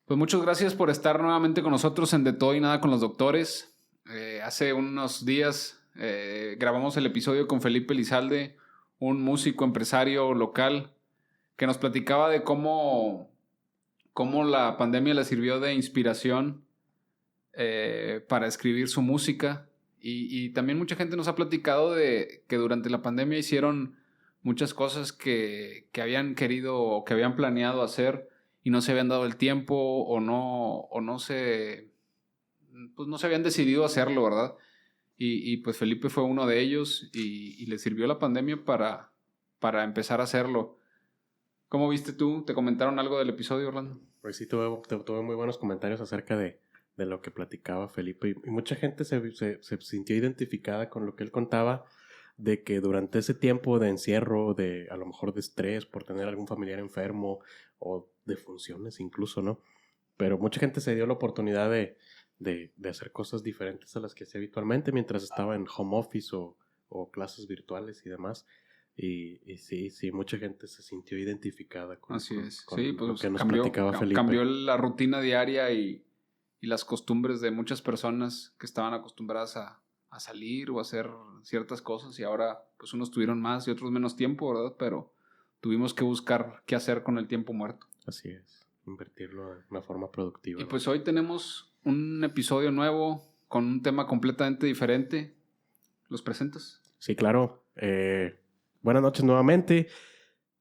Pues muchas gracias por estar nuevamente con nosotros en De Todo y Nada con los Doctores. Hace unos días grabamos el episodio con Felipe Elizalde, un músico empresario local, que nos platicaba de cómo la pandemia le sirvió de inspiración para escribir su música. Y también mucha gente nos ha platicado de que durante la pandemia hicieron muchas cosas que habían querido o que habían planeado hacer y no se habían dado el tiempo o no se habían decidido hacerlo, ¿verdad? Y pues Felipe fue uno de ellos y le sirvió la pandemia para empezar a hacerlo. ¿Cómo viste tú? ¿Te comentaron algo del episodio, Orlando? Pues sí, tuve muy buenos comentarios acerca de lo que platicaba Felipe y mucha gente se sintió identificada con lo que él contaba, de que durante ese tiempo de encierro, a lo mejor de estrés por tener algún familiar enfermo o de funciones incluso, ¿no? Pero mucha gente se dio la oportunidad de hacer cosas diferentes a las que hacía habitualmente mientras estaba en home office o clases virtuales y demás. Y sí, mucha gente se sintió identificada con lo que nos platicaba Felipe. Cambió la rutina diaria y las costumbres de muchas personas que estaban acostumbradas a salir o a hacer ciertas cosas y ahora pues unos tuvieron más y otros menos tiempo, ¿verdad? Pero tuvimos que buscar qué hacer con el tiempo muerto. Así es, invertirlo de una forma productiva. Y pues hoy tenemos un episodio nuevo con un tema completamente diferente. ¿Los presentas? Sí, claro. Buenas noches nuevamente.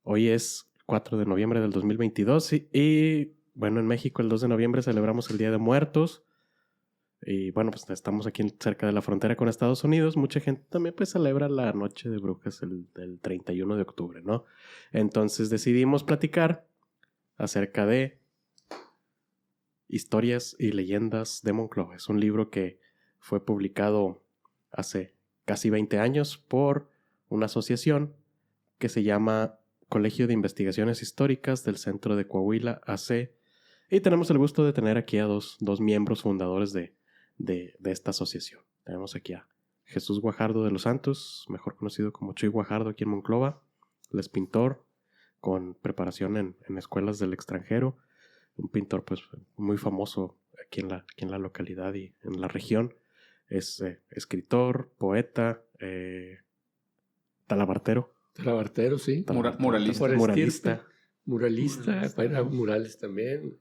Hoy es 4 de noviembre del 2022 y bueno, en México el 2 de noviembre celebramos el Día de Muertos. Y bueno, pues estamos aquí cerca de la frontera con Estados Unidos. Mucha gente también pues celebra la Noche de Brujas el 31 de octubre, ¿no? Entonces decidimos platicar acerca de Historias y Leyendas de Monclova. Es un libro que fue publicado hace casi 20 años por una asociación que se llama Colegio de Investigaciones Históricas del Centro de Coahuila, AC. Y tenemos el gusto de tener aquí a dos miembros fundadores de esta asociación. Tenemos aquí a Jesús Guajardo de los Santos, mejor conocido como Chuy Guajardo aquí en Monclova. Él es pintor con preparación en escuelas del extranjero. Un pintor pues muy famoso aquí en la localidad y en la región. Es escritor, poeta, talabartero. Talabartero, sí. Muralista. Muralista, para murales también.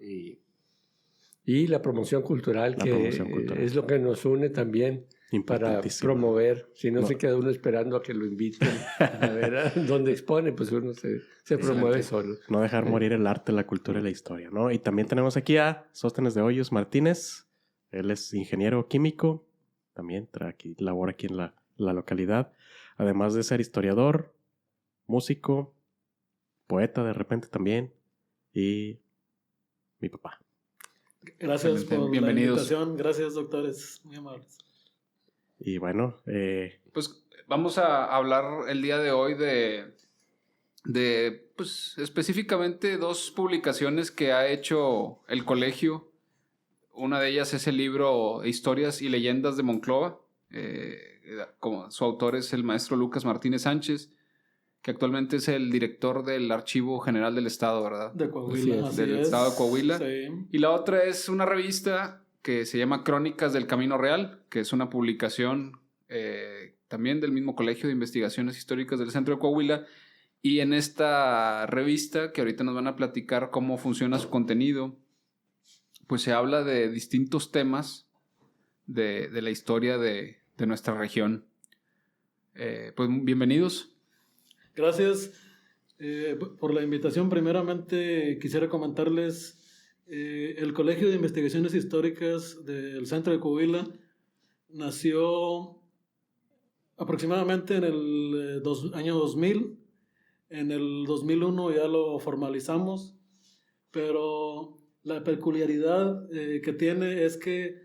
Y la promoción cultural, es lo que nos une también para promover. Si no se queda uno esperando a que lo inviten a ver dónde expone, pues uno se promueve solo. No dejar morir el arte, la cultura y la historia, ¿no? Y también tenemos aquí a Sóstenes de Hoyos Martínez. Él es ingeniero químico, también labora aquí en la localidad. Además de ser historiador, músico, poeta de repente también, y mi papá. Gracias por la invitación. Gracias, doctores. Muy amables. Y bueno, pues vamos a hablar el día de hoy de pues específicamente dos publicaciones que ha hecho el colegio. Una de ellas es el libro Historias y Leyendas de Monclova. Como su autor es el maestro Lucas Martínez Sánchez, que actualmente es el director del Archivo General del Estado, ¿verdad? De Coahuila. Del Estado de Coahuila. Sí. Y la otra es una revista que se llama Crónicas del Camino Real, que es una publicación también del mismo Colegio de Investigaciones Históricas del Centro de Coahuila. Y en esta revista, que ahorita nos van a platicar cómo funciona su contenido, pues se habla de distintos temas de la historia de nuestra región. Pues bienvenidos. Gracias por la invitación. Primeramente quisiera comentarles el Colegio de Investigaciones Históricas del Centro de Coahuila nació aproximadamente en el año 2000. En el 2001 ya lo formalizamos, pero la peculiaridad que tiene es que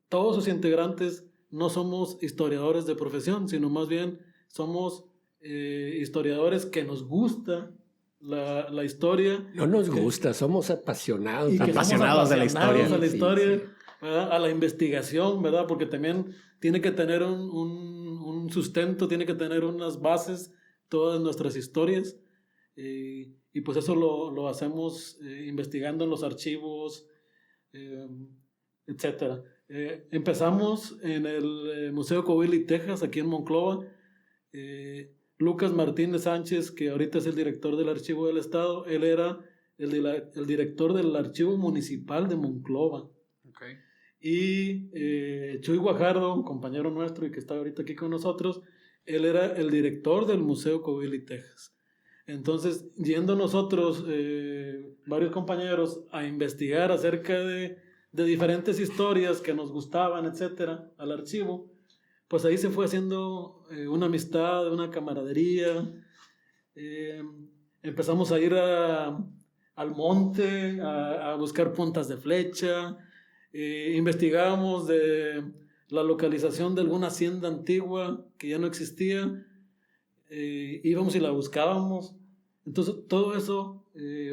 todos sus integrantes no somos historiadores de profesión, sino más bien somos historiadores que nos gusta la historia. No nos gusta, somos apasionados. Apasionados de la historia. A la historia, sí. A la investigación, ¿verdad? Porque también tiene que tener un sustento, tiene que tener unas bases, todas nuestras historias. Y y pues eso lo hacemos investigando en los archivos, etcétera. Empezamos en el Museo Coahuila, Texas, aquí en Monclova. Lucas Martínez Sánchez, que ahorita es el director del Archivo del Estado, él era el director del Archivo Municipal de Monclova. Okay. Y Chuy Guajardo, compañero nuestro y que está ahorita aquí con nosotros, él era el director del Museo Coahuila, Texas. Entonces, yendo nosotros, varios compañeros, a investigar acerca de diferentes historias que nos gustaban, etcétera, al archivo, pues ahí se fue haciendo una amistad, una camaradería. Empezamos a ir al monte, a buscar puntas de flecha. Investigábamos de la localización de alguna hacienda antigua que ya no existía. Íbamos y la buscábamos. Entonces, todo eso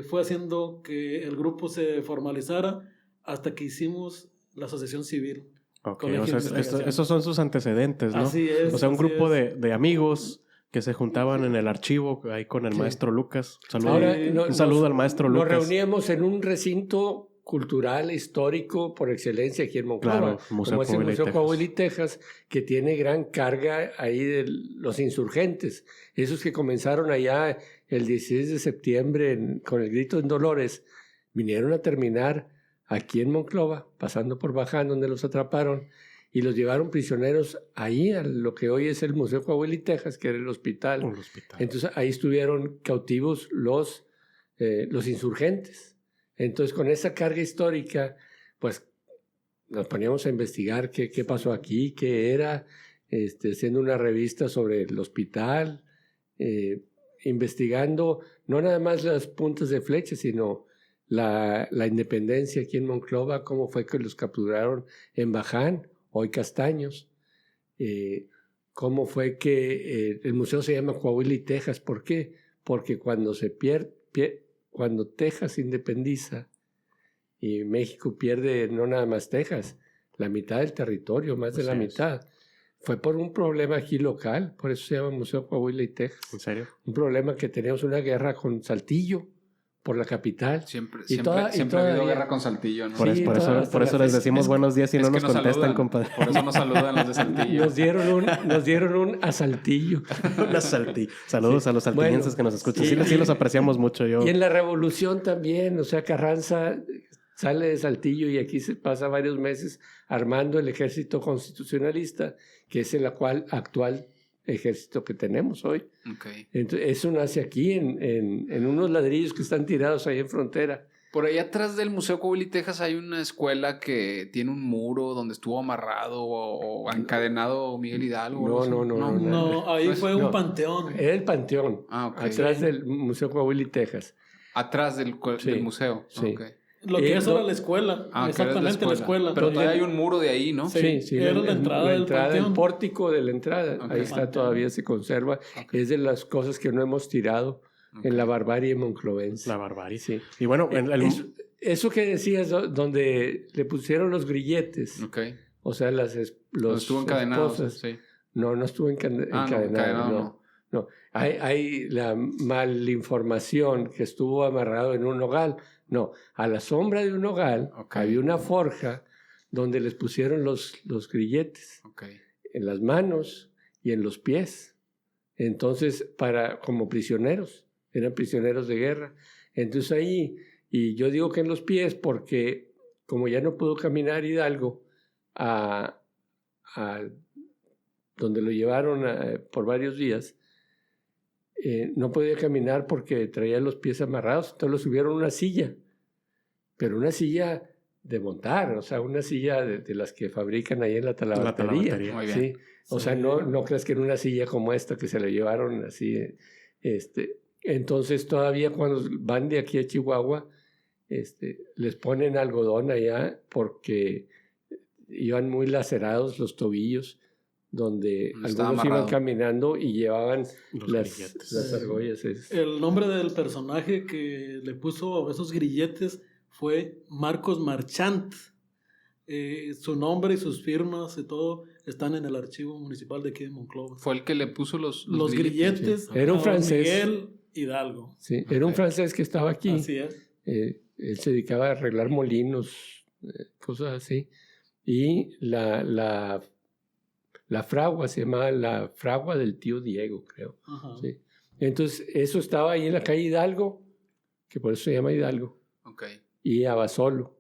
fue haciendo que el grupo se formalizara hasta que hicimos la asociación civil. Okay, o sea, esos son sus antecedentes, ¿no? Así es. O sea, un grupo de amigos que se juntaban en el archivo ahí con el maestro Lucas. Un saludo al maestro Lucas. Nos reuníamos en un recinto cultural, histórico, por excelencia aquí en Monclova, claro, como es el Museo Coahuila, Texas, que tiene gran carga ahí de los insurgentes. Esos que comenzaron allá el 16 de septiembre con el grito en Dolores, vinieron a terminar aquí en Monclova, pasando por Baján, donde los atraparon, y los llevaron prisioneros ahí a lo que hoy es el Museo Coahuila, Texas, que era el hospital. Entonces ahí estuvieron cautivos los insurgentes. Entonces con esa carga histórica, pues nos poníamos a investigar qué pasó aquí, qué era, haciendo una revista sobre el hospital, investigando no nada más las puntas de flecha, sino la independencia aquí en Monclova, cómo fue que los capturaron en Baján, hoy Castaños, cómo fue que el museo se llama Coahuila, Texas. ¿Por qué? Porque cuando cuando Texas se independiza y México pierde no nada más Texas, la mitad del territorio, más de la mitad, fue por un problema aquí local, por eso se llama Museo Coahuila, Texas. ¿En serio? Un problema que teníamos una guerra con Saltillo, por la capital. Siempre ha habido guerra con Saltillo, ¿no? Por eso les decimos buenos días y no nos contestan, saludan, compadre. Por eso nos saludan los de Saltillo. Nos dieron un asaltillo. Un asaltillo. Saludos a los saltillenses que nos escuchan. Sí, los apreciamos mucho. Y en la Revolución también, o sea, Carranza sale de Saltillo y aquí se pasa varios meses armando el ejército constitucionalista, que es el actual ejército que tenemos hoy. Okay. Entonces, eso nace aquí en unos ladrillos que están tirados ahí en frontera. Por ahí atrás del Museo Coahuila, Texas, hay una escuela que tiene un muro donde estuvo amarrado o encadenado Miguel Hidalgo. No, ahí fue un panteón. Era el panteón, okay. Atrás del Museo Coahuila, Texas. Atrás del museo. Sí. Okay. Lo que es ahora la escuela, exactamente la escuela. Pero todavía hay un muro de ahí, ¿no? Sí, era la entrada del panteón. El pórtico de la entrada, ahí está, todavía se conserva. Okay. Es de las cosas que no hemos tirado en la barbarie monclovense. La barbarie, sí. Y bueno, eso que decías, donde le pusieron los grilletes, o sea, los estuvo encadenado, esposas. Sí. No estuvo encadenado. No. Hay la malinformación que estuvo amarrado en un nogal. No, a la sombra de un nogal había una forja donde les pusieron los grilletes en las manos y en los pies. Entonces, como prisioneros, eran prisioneros de guerra. Entonces ahí, y yo digo que en los pies porque como ya no pudo caminar Hidalgo a donde lo llevaron por varios días, no podía caminar porque traía los pies amarrados, entonces lo subieron a una silla, pero una silla de montar, o sea, una silla de las que fabrican ahí en la talabartería. Muy bien. ¿Sí? O sea, no creas que en una silla como esta que se la llevaron así. Entonces todavía cuando van de aquí a Chihuahua, les ponen algodón allá porque iban muy lacerados los tobillos, donde algunos iban caminando y llevaban las argollas. El nombre del personaje que le puso esos grilletes fue Marcos Marchant. Su nombre y sus firmas y todo están en el archivo municipal de aquí de Monclova. Fue el que le puso los grilletes. Era un francés. Miguel Hidalgo. Sí, era un francés que estaba aquí. Así es. Él se dedicaba a arreglar molinos, cosas así. Y la fragua se llamaba la fragua del tío Diego, creo. ¿Sí? Entonces, eso estaba ahí en la calle Hidalgo, que por eso se llama Hidalgo. Okay. Y Abasolo,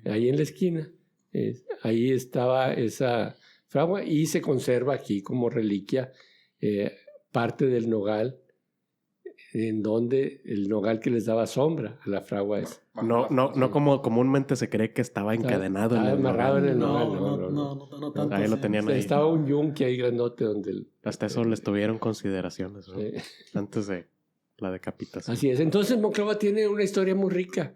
ahí en la esquina. Ahí estaba esa fragua y se conserva aquí como reliquia parte del nogal, en donde el nogal que les daba sombra a la fragua esa. No como comúnmente se cree que estaba encadenado en el amarrado nogal. en el nogal. No tanto. Ahí lo tenían ahí. Estaba un yunque ahí grandote donde... Hasta eso les tuvieron consideraciones, ¿no? Antes de la decapitación. Así es. Entonces Monclova tiene una historia muy rica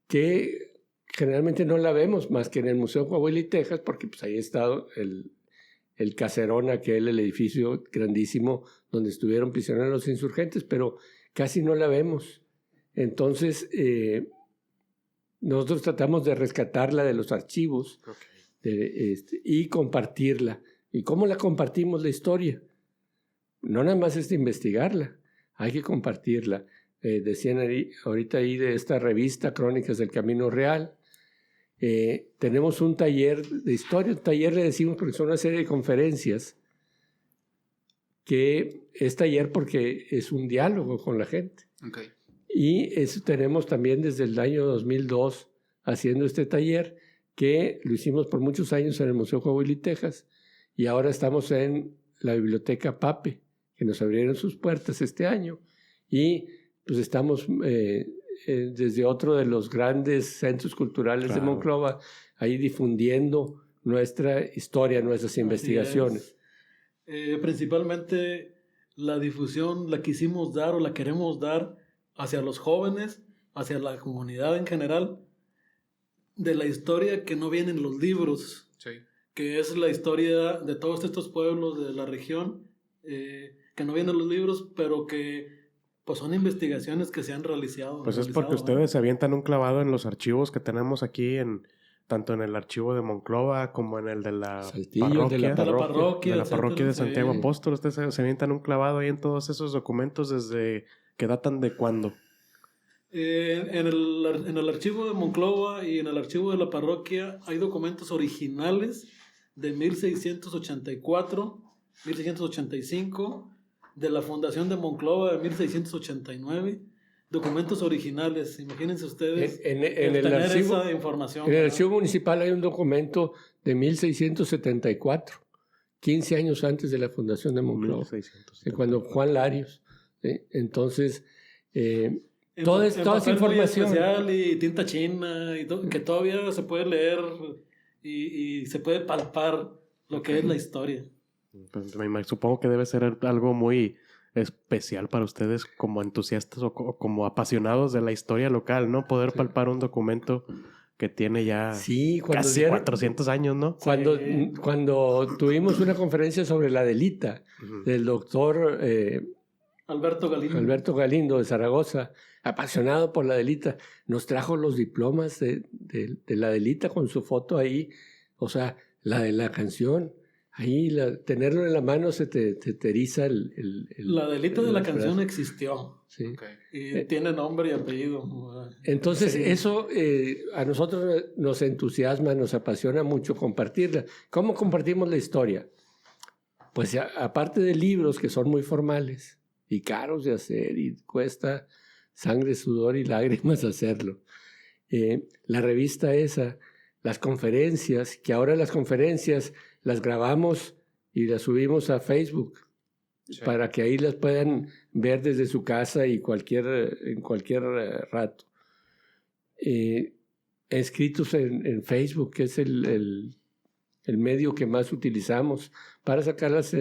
que generalmente no la vemos más que en el Museo Coahuila y Texas, porque pues ahí ha estado el caserón aquel, el edificio grandísimo donde estuvieron prisioneros los insurgentes, pero casi no la vemos. Entonces, nosotros tratamos de rescatarla de los archivos y compartirla. ¿Y cómo la compartimos la historia? No nada más es de investigarla, hay que compartirla. Decían ahorita ahí de esta revista Crónicas del Camino Real. Tenemos un taller de historia, un taller le decimos porque son una serie de conferencias, que es taller porque es un diálogo con la gente. Okay. Y eso tenemos también desde el año 2002 haciendo este taller, que lo hicimos por muchos años en el Museo Coahuila y Texas, y ahora estamos en la Biblioteca Pape, que nos abrieron sus puertas este año, y pues estamos desde otro de los grandes centros culturales de Monclova, ahí difundiendo nuestra historia, nuestras investigaciones. Principalmente la difusión la quisimos dar o la queremos dar hacia los jóvenes, hacia la comunidad en general, de la historia que no viene en los libros, que es la historia de todos estos pueblos de la región, que no viene en los libros, pero que pues son investigaciones que se han realizado. Pues es porque ustedes se avientan un clavado en los archivos que tenemos aquí, tanto en el archivo de Monclova como en el de la parroquia de Santiago Apóstol. Ustedes se avientan un clavado ahí en todos esos documentos desde que datan de cuándo. En el archivo de Monclova y en el archivo de la parroquia hay documentos originales de 1684, 1685, de la fundación de Monclova de 1689, documentos originales. Imagínense ustedes en el archivo, esa información. En el archivo municipal hay un documento de 1674, 15 años antes de la fundación de Monclova, cuando Juan Larios. Entonces, toda esa información especial y tinta china y que todavía se puede leer y se puede palpar lo que es la historia. Pues supongo que debe ser algo muy especial para ustedes como entusiastas o como apasionados de la historia local, ¿no? Poder palpar un documento que tiene ya casi 400 años, ¿no? Cuando tuvimos una conferencia sobre la Adelita, del doctor Alberto Galindo de Zaragoza, apasionado por la Adelita, nos trajo los diplomas de la Adelita con su foto ahí, o sea, la de la canción. Ahí tenerlo en la mano se te eriza la Adelita de la canción existió. Sí. Y tiene nombre y apellido. Entonces eso a nosotros nos entusiasma, nos apasiona mucho compartirla. ¿Cómo compartimos la historia? Pues aparte de libros que son muy formales y caros de hacer y cuesta sangre, sudor y lágrimas hacerlo. La revista esa, las conferencias, que ahora las conferencias las grabamos y las subimos a Facebook para que ahí las puedan ver desde su casa y en cualquier rato. Escritos en Facebook, que es el medio que más utilizamos para sacar las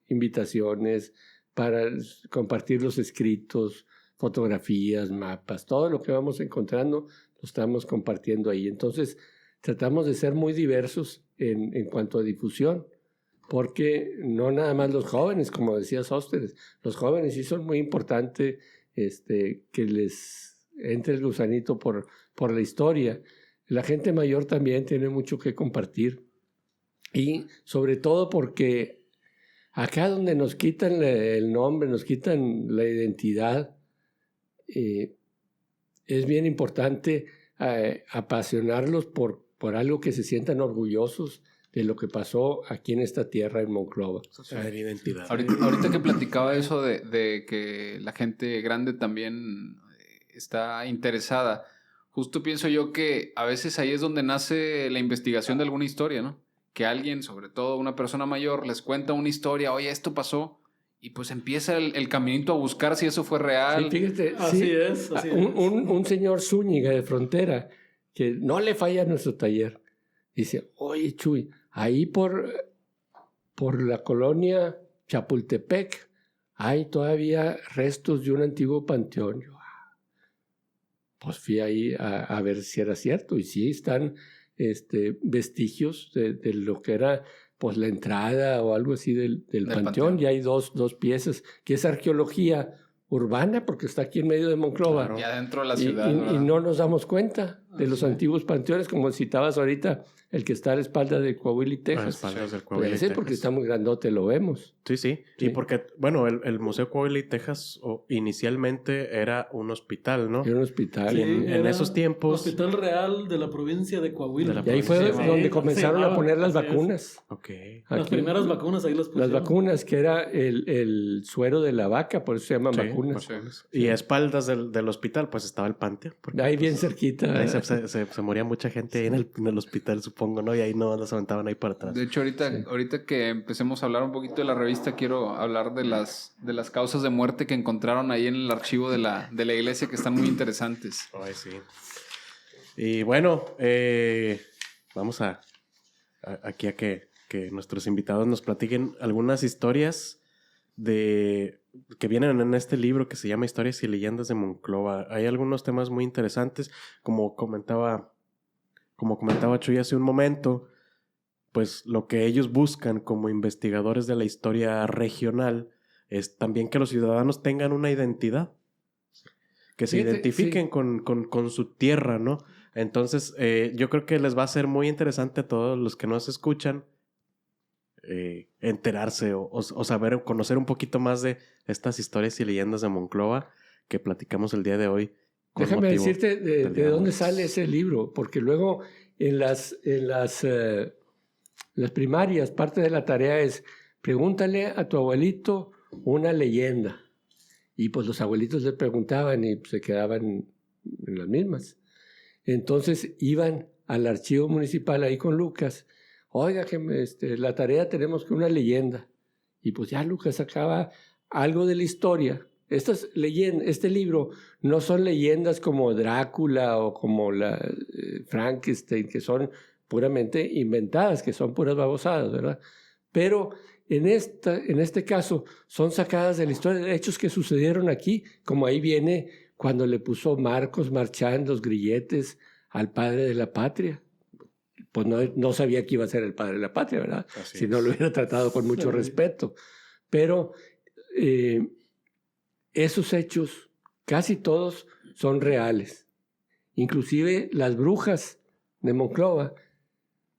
invitaciones, para compartir los escritos, fotografías, mapas, todo lo que vamos encontrando lo estamos compartiendo ahí. Entonces, tratamos de ser muy diversos en cuanto a difusión, porque no nada más los jóvenes, como decía Sóstenes, los jóvenes sí son muy importantes que les entre el gusanito por la historia. La gente mayor también tiene mucho que compartir, y sobre todo porque Acá donde nos quitan el nombre, nos quitan la identidad, es bien importante apasionarlos por algo que se sientan orgullosos de lo que pasó aquí en esta tierra en Monclova. Identidad. Ahorita que platicaba eso de que la gente grande también está interesada, justo pienso yo que a veces ahí es donde nace la investigación de alguna historia, ¿no? Que alguien, sobre todo una persona mayor, les cuenta una historia, oye, esto pasó, y pues empieza el caminito a buscar si eso fue real. Sí, fíjate, así es. Un señor Zúñiga de Frontera, que no le falla a nuestro taller, dice, oye, Chuy, ahí por la colonia Chapultepec hay todavía restos de un antiguo panteón. Yo, pues fui ahí a ver si era cierto, y sí están vestigios de lo que era pues la entrada o algo así del panteón. Y hay dos piezas, que es arqueología urbana, porque está aquí en medio de Monclova. Claro. Y adentro de la ciudad. Y no nos damos cuenta de los antiguos panteones, como citabas ahorita, el que está a la espalda de Coahuila y Texas. A las espaldas del Coahuila y Ese Texas. Porque está muy grandote, lo vemos. Sí. Y porque, bueno, el Museo Coahuila y Texas inicialmente era un hospital, ¿no? Era un hospital. Sí, en esos tiempos... Hospital Real de la provincia de Coahuila. Y ahí fue donde comenzaron a poner las vacunas. Ok. Las primeras vacunas ahí las pusieron. Las vacunas, que era el suero de la vaca, por eso se llaman vacunas. Y a espaldas del hospital, pues estaba el panteón. Ahí bien cerquita. Ahí se moría mucha gente ahí en el hospital, supongo, ¿no? Y ahí no se aventaban ahí para atrás. De hecho, ahorita que empecemos a hablar un poquito de la revista, quiero hablar de las causas de muerte que encontraron ahí en el archivo de la iglesia, que están muy interesantes. Ay, sí. Y bueno, vamos aquí a que nuestros invitados nos platiquen algunas historias que vienen en este libro que se llama Historias y Leyendas de Monclova. Hay algunos temas muy interesantes, como comentaba Chuy hace un momento, pues lo que ellos buscan como investigadores de la historia regional es también que los ciudadanos tengan una identidad, que se identifiquen con su tierra, ¿no? Entonces, yo creo que les va a ser muy interesante a todos los que nos escuchan enterarse o saber, conocer un poquito más de estas historias y leyendas de Monclova que platicamos el día de hoy. Déjame decirte de dónde sale ese libro, porque luego en las primarias parte de la tarea es pregúntale a tu abuelito una leyenda. Y pues los abuelitos le preguntaban y se quedaban en las mismas. Entonces iban al archivo municipal ahí con Lucas. Oiga, que la tarea tenemos que una leyenda. Y pues ya Lucas sacaba algo de la historia. Estas leyendas, este libro no son leyendas como Drácula o como la Frankenstein, que son puramente inventadas, que son puras babosadas, ¿verdad? Pero en este caso son sacadas de la historia de hechos que sucedieron aquí, como ahí viene cuando le puso Marcos Marchand los grilletes al padre de la patria. Pues no sabía que iba a ser el padre de la patria, ¿verdad? Si no lo hubiera tratado con mucho respeto. Pero esos hechos, casi todos, son reales. Inclusive las brujas de Monclova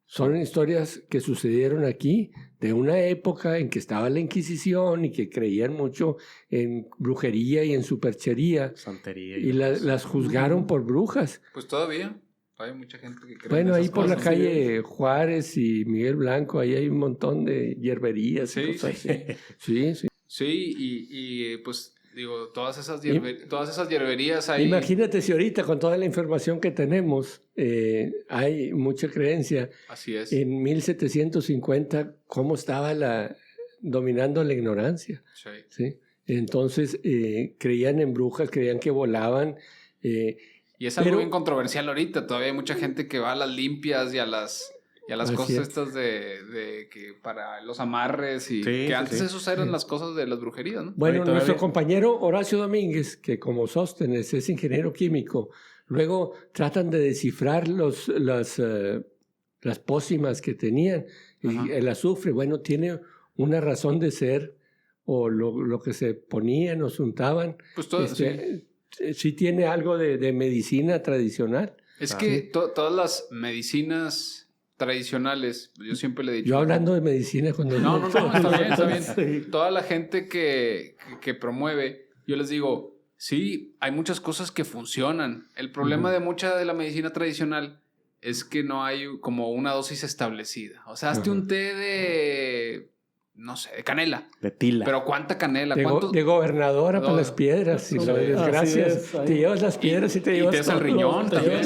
son historias que sucedieron aquí, de una época en que estaba la Inquisición y que creían mucho en brujería y en superchería. Santería. Y las juzgaron por brujas. Pues todavía hay mucha gente que cree. Bueno, ahí por la calle Juárez y Miguel Blanco, ahí hay un montón de hierberías y cosas así. Sí. Sí, y pues digo, todas esas hierberías ahí. Imagínate si ahorita con toda la información que tenemos hay mucha creencia. Así es. En 1750, ¿cómo estaba dominando la ignorancia? ¿Sí? Entonces creían en brujas, creían que volaban. Y es algo bien controversial ahorita. Todavía hay mucha gente que va a las limpias y a las cosas estas de que para los amarres y que antes esos eran las cosas de las brujerías, ¿no? Bueno, nuestro compañero Horacio Domínguez, que como Sóstenes es ingeniero químico, luego tratan de descifrar las pócimas que tenían. Y el azufre, bueno, tiene una razón de ser, o lo que se ponían o se untaban. Pues todo, sí tiene algo de medicina tradicional. Es que todas las medicinas tradicionales, yo siempre le he dicho... Yo hablando de medicina cuando... No, está bien. Sí. Toda la gente que promueve, yo les digo, sí, hay muchas cosas que funcionan. El problema de mucha de la medicina tradicional es que no hay como una dosis establecida. O sea, hazte un té de... no sé, de canela. De tila. Pero ¿cuánta canela? De gobernadora para las piedras. Si lo desgracias, te llevas las piedras y te llevas... Y te el riñón también.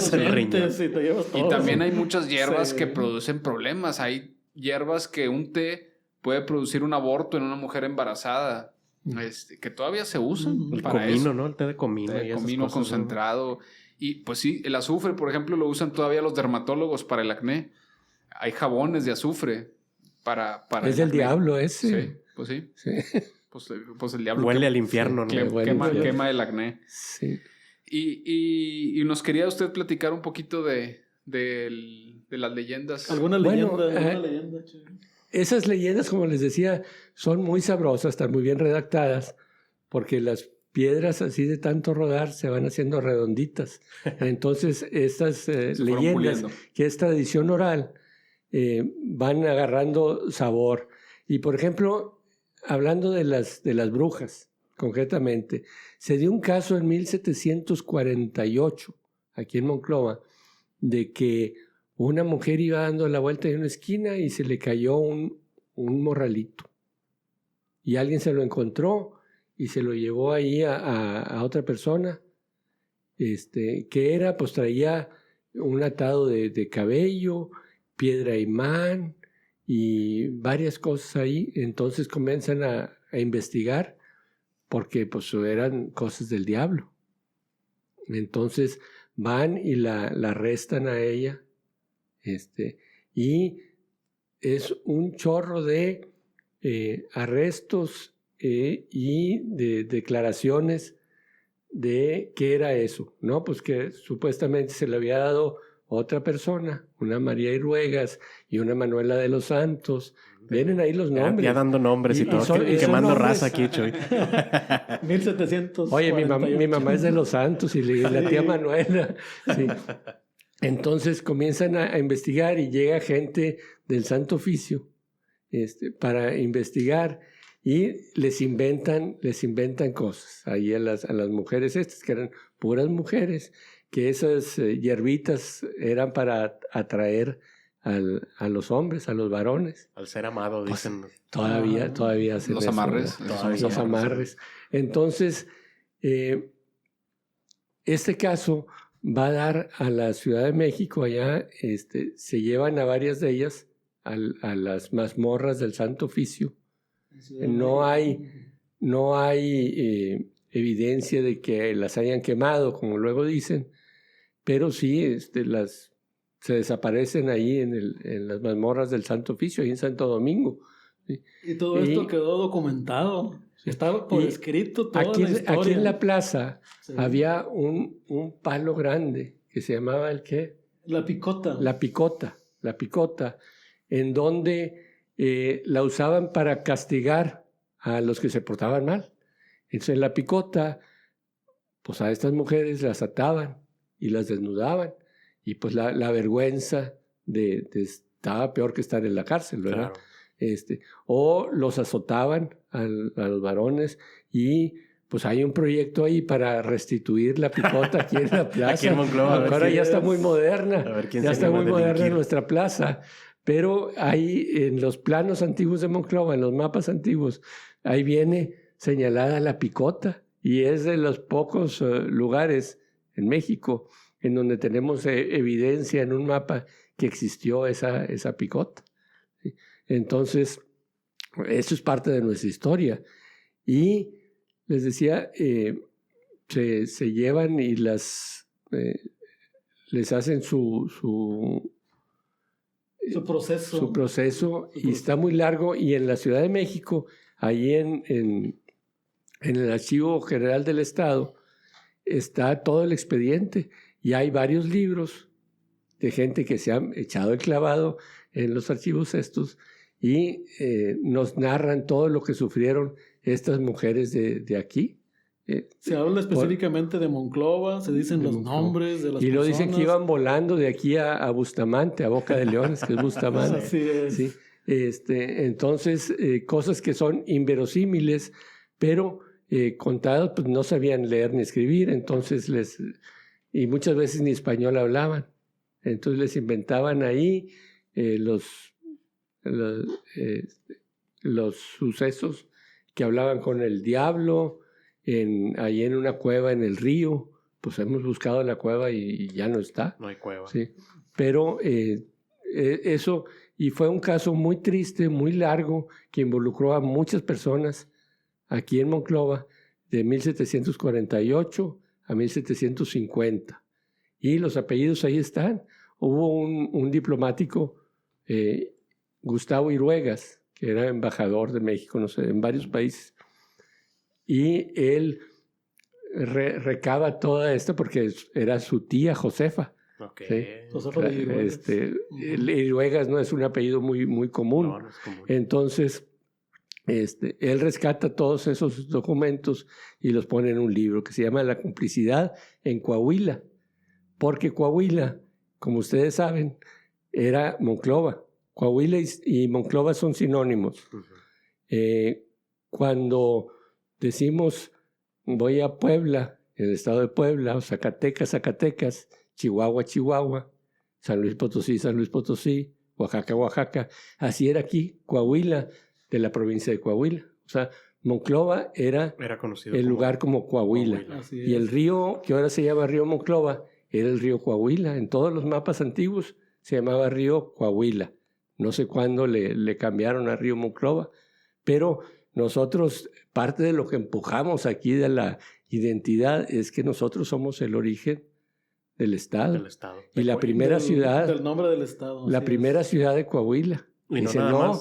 Y también hay muchas hierbas que producen problemas. Hay hierbas que un té puede producir un aborto en una mujer embarazada. Que todavía se usan el para comino, eso. ¿no? El té de comino. El comino concentrado. ¿No? Y pues sí, el azufre, por ejemplo, lo usan todavía los dermatólogos para el acné. Hay jabones de azufre para es el diablo ese. Sí, pues sí. Pues el diablo. Huele al infierno, sí, ¿no? Quema el acné. Sí. Y nos quería usted platicar un poquito de las leyendas. ¿Alguna leyenda? Esas leyendas, como les decía, son muy sabrosas, están muy bien redactadas, porque las piedras así de tanto rodar se van haciendo redonditas. Entonces, estas leyendas, que es tradición oral, van agarrando sabor. Y, por ejemplo, hablando de las brujas, concretamente, se dio un caso en 1748, aquí en Monclova, de que una mujer iba dando la vuelta de una esquina y se le cayó un morralito. Y alguien se lo encontró y se lo llevó ahí a otra persona, que era, pues traía un atado de cabello, piedra imán y varias cosas ahí. Entonces comienzan a investigar porque pues eran cosas del diablo. Entonces van y la arrestan a ella, y es un chorro de arrestos y de declaraciones de qué era eso, ¿no? Pues que supuestamente se le había dado otra persona, una María Iruegas y una Manuela de los Santos. Vienen ahí los nombres. Ya dando nombres y todo, quemando nombres, raza aquí, Chuy. 1700. Oye, mi mamá es de los Santos y la tía Manuela. Sí. Entonces comienzan a investigar y llega gente del Santo Oficio para investigar y les inventan cosas. Ahí a las mujeres estas, que eran puras mujeres, que esas hierbitas eran para atraer a los hombres, a los varones. Al ser amado, dicen. Pues, todavía hacen los eso, amarres. Los amarres. Entonces, este caso va a dar a la Ciudad de México allá, se llevan a varias de ellas a las mazmorras del Santo Oficio. No hay evidencia de que las hayan quemado, como luego dicen, pero sí se desaparecen ahí en las mazmorras del Santo Oficio, ahí en Santo Domingo. ¿Sí? Y todo esto quedó documentado. Estaba por escrito toda la historia. Aquí en la plaza había un palo grande que se llamaba ¿el qué? La picota. La picota, en donde la usaban para castigar a los que se portaban mal. Entonces la picota, pues a estas mujeres las ataban y las desnudaban. Y pues la vergüenza estaba peor que estar en la cárcel, ¿verdad? Claro. O los azotaban a los varones y pues hay un proyecto ahí para restituir la picota aquí en la plaza. Aquí en Monclova. Ahora ya está muy moderna. Ya está muy moderna nuestra plaza. Pero ahí en los planos antiguos de Monclova, en los mapas antiguos, ahí viene señalada la picota y es de los pocos lugares en México en donde tenemos evidencia en un mapa que existió esa picota. ¿Sí? Entonces, eso es parte de nuestra historia. Y les decía, se llevan y les hacen su proceso y está muy largo. Y en la Ciudad de México, ahí en el Archivo General del Estado, está todo el expediente. Y hay varios libros de gente que se han echado el clavado en los archivos estos y nos narran todo lo que sufrieron estas mujeres de aquí, Se habla específicamente de Monclova, se dicen los nombres de las personas. Y lo dicen que iban volando de aquí a Bustamante, a Boca de Leones, que es Bustamante. Así es. ¿Sí? Entonces, cosas que son inverosímiles, pero contadas, pues no sabían leer ni escribir, entonces y muchas veces ni español hablaban. Entonces les inventaban ahí los sucesos que hablaban con el diablo, ahí en una cueva en el río. Pues hemos buscado la cueva y ya no está. No hay cueva. Sí. Pero eso, y fue un caso muy triste, muy largo, que involucró a muchas personas aquí en Monclova, de 1748 a 1750. Y los apellidos ahí están. Hubo un diplomático, Gustavo Iruegas, que era embajador de México, no sé, en varios países. Y él recaba toda esto porque era su tía Josefa. Okay. ¿Sí? Josefa de Iruegas. Iruegas no es un apellido muy, muy común. No es común. Entonces, él rescata todos esos documentos y los pone en un libro que se llama La complicidad en Coahuila. Porque Coahuila, como ustedes saben, era Monclova. Coahuila y Monclova son sinónimos. Uh-huh. Cuando decimos voy a Puebla, el estado de Puebla, o Zacatecas, Chihuahua, San Luis Potosí, Oaxaca, así era aquí, Coahuila, de la provincia de Coahuila. O sea, Monclova era conocido el lugar como Coahuila. Y el río, que ahora se llama río Monclova, era el río Coahuila. En todos los mapas antiguos se llamaba río Coahuila. No sé cuándo le cambiaron a río Monclova, pero nosotros, parte de lo que empujamos aquí de la identidad es que nosotros somos el origen del Estado. Y la primera ciudad... Del nombre del Estado. La primera ciudad de Coahuila. Y no,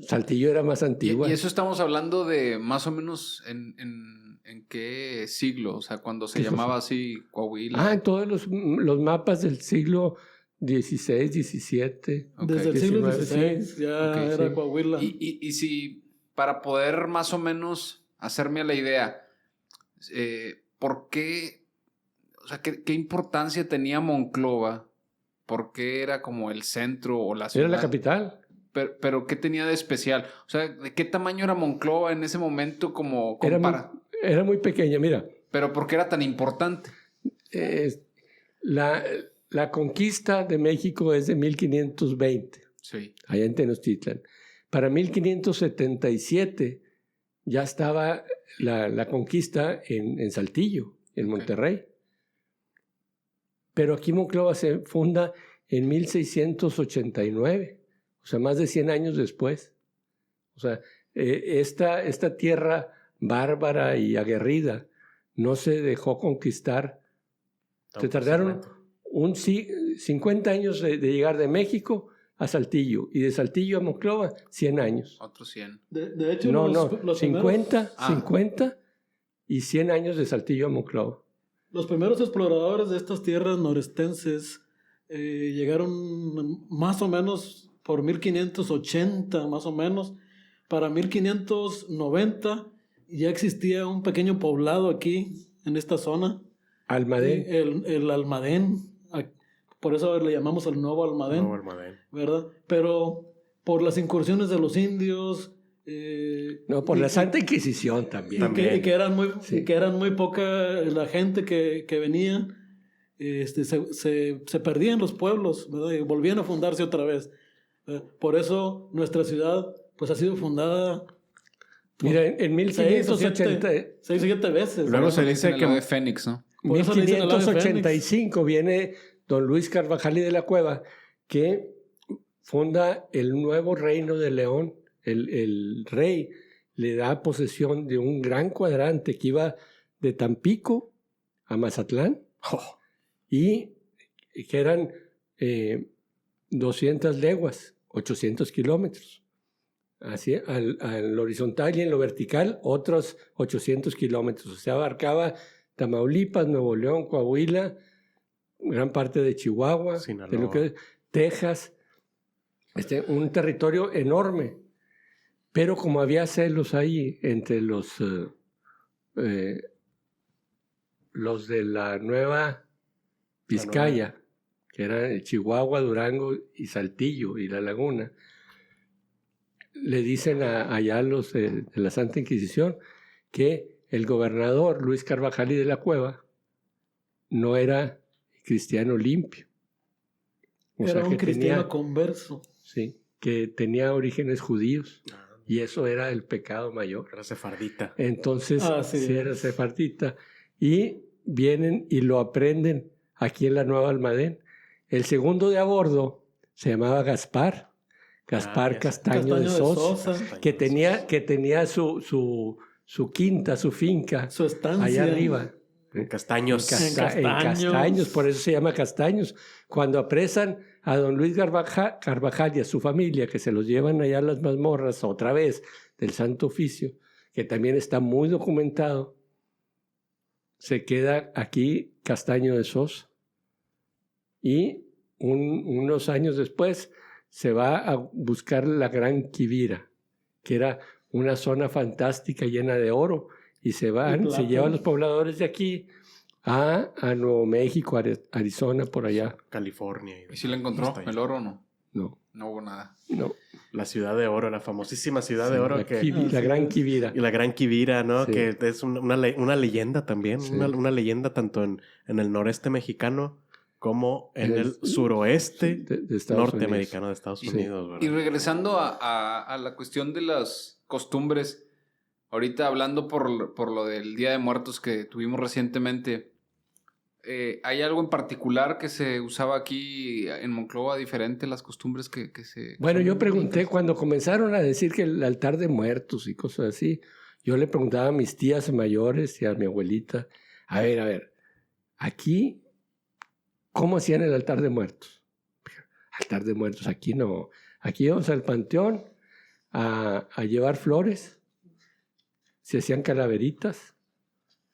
Saltillo era más antigua. Y eso estamos hablando de más o menos en qué siglo, o sea, cuando se llamaba así Coahuila. En todos los mapas del siglo XVI, XVII. Okay. Desde el siglo XVI ya era Coahuila. Y si, para poder más o menos hacerme la idea, ¿por qué, o sea, qué importancia tenía Monclova? ¿Por qué era como el centro o la ciudad? Era la capital. Pero ¿qué tenía de especial? O sea, ¿de qué tamaño era Monclova en ese momento como Era muy pequeña, mira. ¿Pero por qué era tan importante? La conquista de México es de 1520. Sí. Allá en Tenochtitlan. Para 1577 ya estaba la conquista en Saltillo, en Monterrey. Pero aquí Monclova se funda en 1689. O sea, más de 100 años después. O sea, esta tierra bárbara y aguerrida no se dejó conquistar. Se tardaron 50 años de llegar de México a Saltillo y de Saltillo a Monclova 100 años. Otros 100. De hecho, los 50 y 100 años de Saltillo a Monclova. Los primeros exploradores de estas tierras norestenses llegaron más o menos por 1580, más o menos. Para 1590 ya existía un pequeño poblado aquí, en esta zona. Almadén. El Almadén. Por eso le llamamos el Nuevo Almadén. ¿Verdad? Pero por las incursiones de los indios... por la Santa Inquisición también. Y que eran muy poca la gente que venía. Se perdían los pueblos, ¿verdad? Y volvían a fundarse otra vez. Por eso nuestra ciudad pues ha sido fundada... Mira, en 1580... 6 o 7 veces. Luego se dice que de Fénix, ¿no? En 1585 viene don Luis Carvajal y de la Cueva, que funda el nuevo reino de León. El rey le da posesión de un gran cuadrante que iba de Tampico a Mazatlán, y que eran 200 leguas, 800 kilómetros. Así, al horizontal y en lo vertical, otros 800 kilómetros. O sea, abarcaba Tamaulipas, Nuevo León, Coahuila, gran parte de Chihuahua, de lo que es Texas, un territorio enorme. Pero como había celos ahí entre los los de la Nueva Vizcaya, que eran Chihuahua, Durango y Saltillo y La Laguna, le dicen allá a los de la Santa Inquisición que el gobernador Luis Carvajal y de la Cueva no era cristiano limpio. Era un cristiano converso. Sí, que tenía orígenes judíos. Y eso era el pecado mayor. Era sefardita. Entonces, sí, era sefardita. Y vienen y lo aprenden aquí en la Nueva Almadén. El segundo de a bordo se llamaba Gaspar Castaño de Sosa, que tenía su quinta, su finca, su estancia allá arriba. En Castaños. En Castaños, por eso se llama Castaños. Cuando apresan a don Luis Carvajal y a su familia, que se los llevan allá a las mazmorras otra vez del Santo Oficio, que también está muy documentado, se queda aquí Castaño de Sosa. Y unos años después se va a buscar la Gran Quivira, que era una zona fantástica llena de oro, y se llevan los pobladores de aquí a Nuevo México, Arizona, por allá. California. ¿Y si le encontró el oro o no? No. No hubo nada. No. La ciudad de oro, la famosísima ciudad de oro. La Gran Quivira. Y la Gran Quivira, ¿no? Sí. Que es una leyenda también. Sí. Una leyenda tanto en el noreste mexicano como en el suroeste de norteamericano de Estados Unidos. ¿Verdad? Y regresando a la cuestión de las costumbres, ahorita hablando por lo del Día de Muertos que tuvimos recientemente, ¿hay algo en particular que se usaba aquí en Monclova diferente las costumbres que se... Bueno, yo pregunté cuando comenzaron a decir que el altar de muertos y cosas así, yo le preguntaba a mis tías mayores y a mi abuelita, a ver, aquí, ¿cómo hacían el altar de muertos? Altar de muertos, aquí no. Aquí íbamos al panteón a llevar flores, se hacían calaveritas,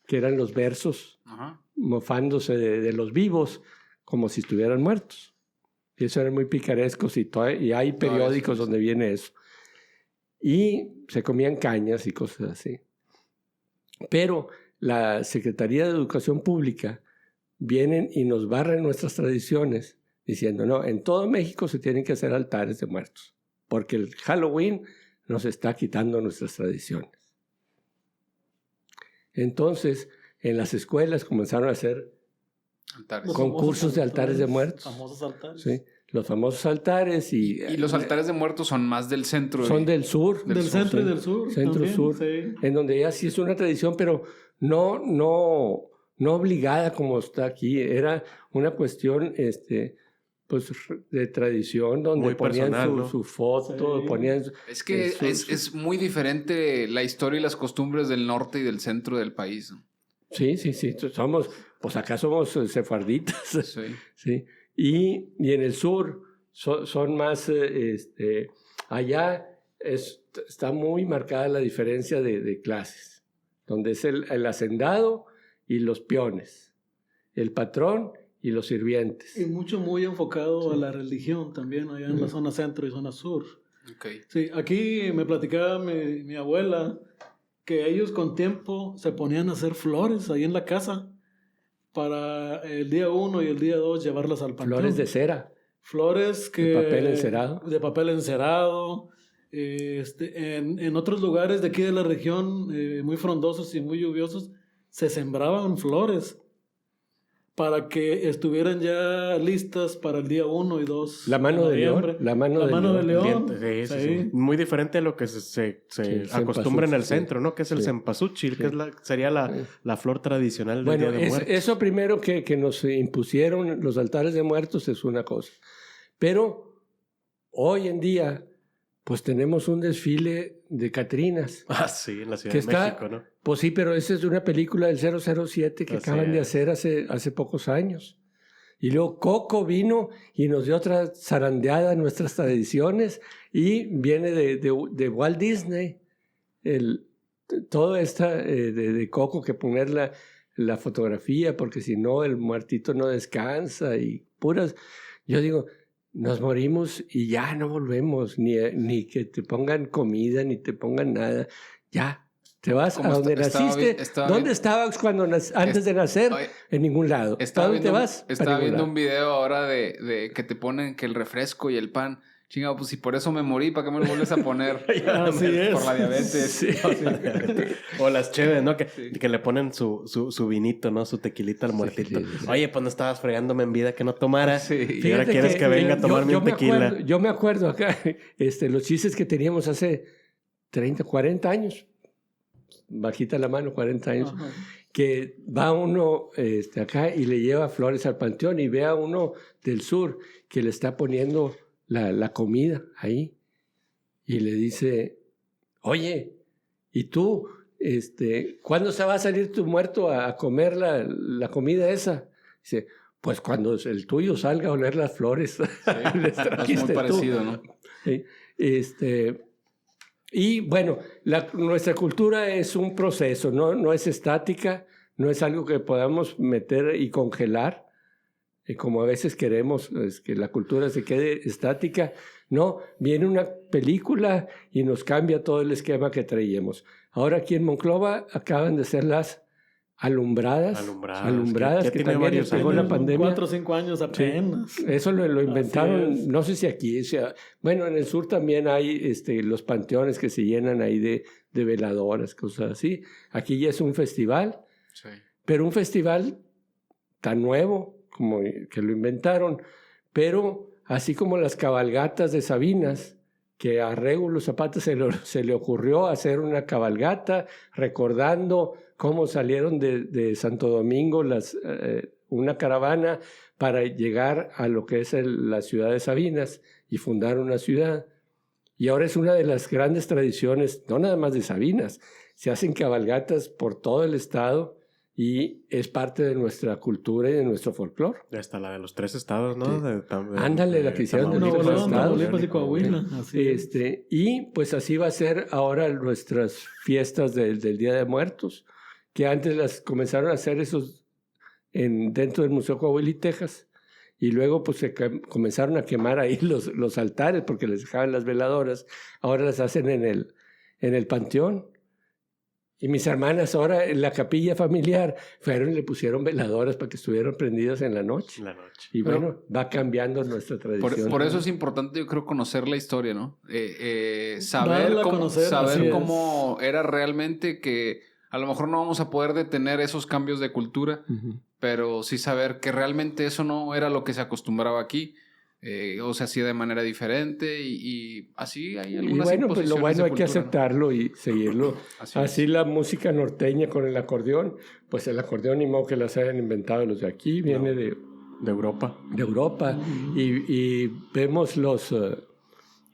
que eran los versos, mofándose de los vivos, como si estuvieran muertos. Y eso eran muy picarescos y hay periódicos donde viene eso. Y se comían cañas y cosas así. Pero la Secretaría de Educación Pública vienen y nos barren nuestras tradiciones diciendo, no, en todo México se tienen que hacer altares de muertos, porque el Halloween nos está quitando nuestras tradiciones. Entonces, en las escuelas comenzaron a hacer concursos de altares de muertos. Famosos altares. Sí, los famosos altares. Y los altares de muertos son más del centro. Son del sur. Del centro y del sur. Centro-sur. Sí. En donde ya sí es una tradición, pero no obligada como está aquí. Era una cuestión pues, de tradición donde muy ponían personal, ¿no? su foto. Sí. Ponían es que es muy diferente la historia y las costumbres del norte y del centro del país, ¿no? Sí. Pues acá somos sefarditas. Sí. Sí. Y en el sur son más, allá está muy marcada la diferencia de clases, donde es el hacendado y los peones, el patrón y los sirvientes. Y muy enfocado a la religión también, allá en la zona centro y zona sur. Okay. Sí, aquí me platicaba mi abuela que ellos con tiempo se ponían a hacer flores ahí en la casa para el día 1 y el día 2 llevarlas al panteón. Flores de cera. Flores que... De papel encerado. De papel encerado. En otros lugares de aquí de la región, muy frondosos y muy lluviosos, se sembraban flores para que estuvieran ya listas para el día 1 y 2 La mano de león. La mano de león. Sí. Muy diferente a lo que se acostumbra en el centro, ¿no? Que es el cempasúchil, que sería la flor tradicional del Día de Muertos. Eso primero que nos impusieron los altares de muertos es una cosa. Pero hoy en día, pues tenemos un desfile de catrinas. Ah, sí, en la Ciudad de México, ¿no? Pues sí, pero esa es de una película del 007 que acaban de hacer hace pocos años. Y luego Coco vino y nos dio otra zarandeada en nuestras tradiciones y viene de Walt Disney. Todo esta de Coco, que poner la fotografía, porque si no el muertito no descansa y puras... Yo digo, nos morimos y ya no volvemos, ni que te pongan comida, ni te pongan nada. Ya, Te vas a donde naciste. ¿Dónde estabas cuando antes de nacer? En ningún lado. ¿Para dónde te vas? Estaba viendo un video ahora de que te ponen que el refresco y el pan. Chingado, pues si por eso me morí, ¿para qué me lo vuelves a poner? Así es. Por la diabetes. Sí. O las cheves, ¿no? Que le ponen su vinito, ¿no? Su tequilita al muertito. Sí. Oye, pues no estabas fregándome en vida que no tomara. Sí. Y ahora quieres que venga a tomarme un tequila. Yo me acuerdo acá, los chistes que teníamos hace 30, 40 años. Bajita la mano, 40 años. Ajá. Que va uno acá y le lleva flores al panteón y ve a uno del sur que le está poniendo la comida ahí y le dice, oye, ¿y tú cuándo se va a salir tu muerto a comer la comida esa? Dice, pues cuando el tuyo salga a oler las flores. Sí, es muy parecido, ¿no? Sí, y bueno, nuestra cultura es un proceso, no es estática, no es algo que podamos meter y congelar. Como a veces queremos que la cultura se quede estática. No, viene una película y nos cambia todo el esquema que traíamos. Ahora aquí en Monclova acaban de ser las alumbradas que también les pegó la pandemia. 4 o 5 años apenas. Sí, eso lo inventaron, no sé si aquí, bueno, en el sur también hay los panteones que se llenan ahí de veladoras, cosas así. Aquí ya es un festival, sí. Pero un festival tan nuevo como que lo inventaron, pero así como las cabalgatas de Sabinas, que a Regulo Zapata se le ocurrió hacer una cabalgata recordando cómo salieron de Santo Domingo una caravana para llegar a lo que es la ciudad de Sabinas y fundar una ciudad. Y ahora es una de las grandes tradiciones, no nada más de Sabinas, se hacen cabalgatas por todo el estado. Y es parte de nuestra cultura y de nuestro folclore. Hasta la de los 3 estados, ¿no? Sí. Ándale, la que hicieron de los 3 estados. Tamaulipas y Coahuila. Y pues así va a ser ahora nuestras fiestas del Día de Muertos, que antes las comenzaron a hacer dentro del Museo Coahuila y Texas. Y luego pues se comenzaron a quemar ahí los altares porque les dejaban las veladoras. Ahora las hacen en el panteón. Y mis hermanas ahora en la capilla familiar fueron y le pusieron veladoras para que estuvieran prendidas en la noche. Y bueno, va cambiando nuestra tradición. Por eso es importante, yo creo, conocer la historia, ¿no? Saber cómo era realmente, que a lo mejor no vamos a poder detener esos cambios de cultura, pero sí saber que realmente eso no era lo que se acostumbraba aquí. O se hacía de manera diferente y así hay algunas imposiciones. Y bueno, pues lo bueno hay que aceptarlo, ¿no? Y seguirlo. Así la música norteña con el acordeón, pues el acordeón ni modo que las hayan inventado los de aquí, viene de Europa. De Europa. Y vemos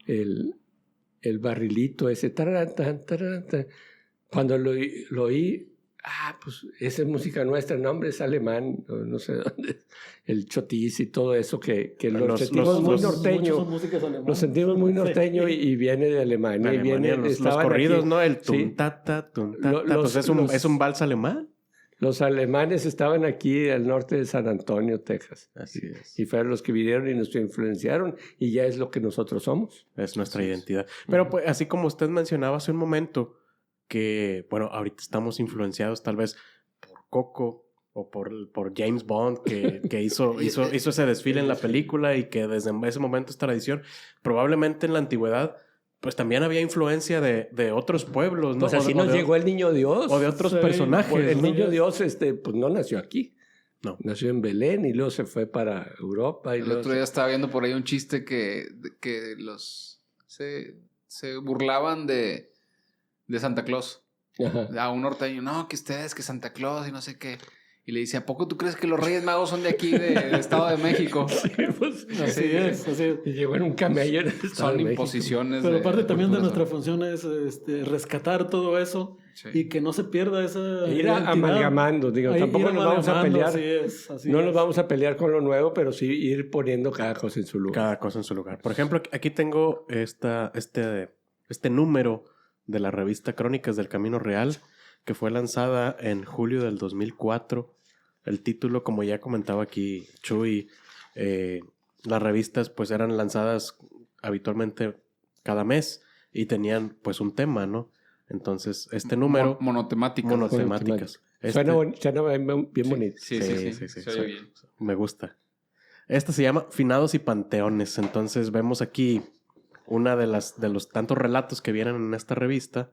el barrilito ese, cuando lo oí, pues esa es música nuestra, el nombre es alemán, no sé dónde, el chotis y todo eso que lo sentimos muy norteño. Lo sentimos muy norteño, sí. y viene de Alemania. Y viene, los corridos, aquí, ¿no? El tuntata, pues es un vals alemán. Los alemanes estaban aquí al norte de San Antonio, Texas. Así es. Y fueron los que vinieron y nos influenciaron y ya es lo que nosotros somos. Es nuestra identidad. Pero pues, así como usted mencionaba hace un momento, que, bueno, ahorita estamos influenciados tal vez por Coco o por James Bond, que hizo ese desfile en la película y que desde ese momento es tradición. Probablemente en la antigüedad, pues también había influencia de otros pueblos, ¿no? Pues así nos llegó el Niño Dios. O de otros personajes. Pues el Niño Dios, pues no nació aquí. No. Nació en Belén y luego se fue para Europa. Y el otro día estaba viendo por ahí un chiste que se burlaban de Santa Claus. Ajá. A un norteño, no, que ustedes, que Santa Claus y no sé qué. Y le dice, ¿a poco tú crees que los Reyes Magos son de aquí, del Estado de México? Sí, pues, así es. Y llegó en un camello en el Estado Son imposiciones. Pero parte también de nuestra función es rescatar todo eso, sí. Y que no se pierda esa ir amalgamando, digo, tampoco nos vamos a pelear. No nos vamos a pelear con lo nuevo, pero sí ir poniendo cada cosa en su lugar. Por ejemplo, aquí tengo este número de la revista Crónicas del Camino Real, que fue lanzada en julio del 2004. El título, como ya comentaba aquí Chuy, las revistas pues eran lanzadas habitualmente cada mes y tenían pues un tema, ¿no? Entonces, este número... Monotemáticas. Suena bien bonito. Sí. Bien. Me gusta. Este se llama Finados y Panteones. Entonces, vemos aquí una de los tantos relatos que vienen en esta revista.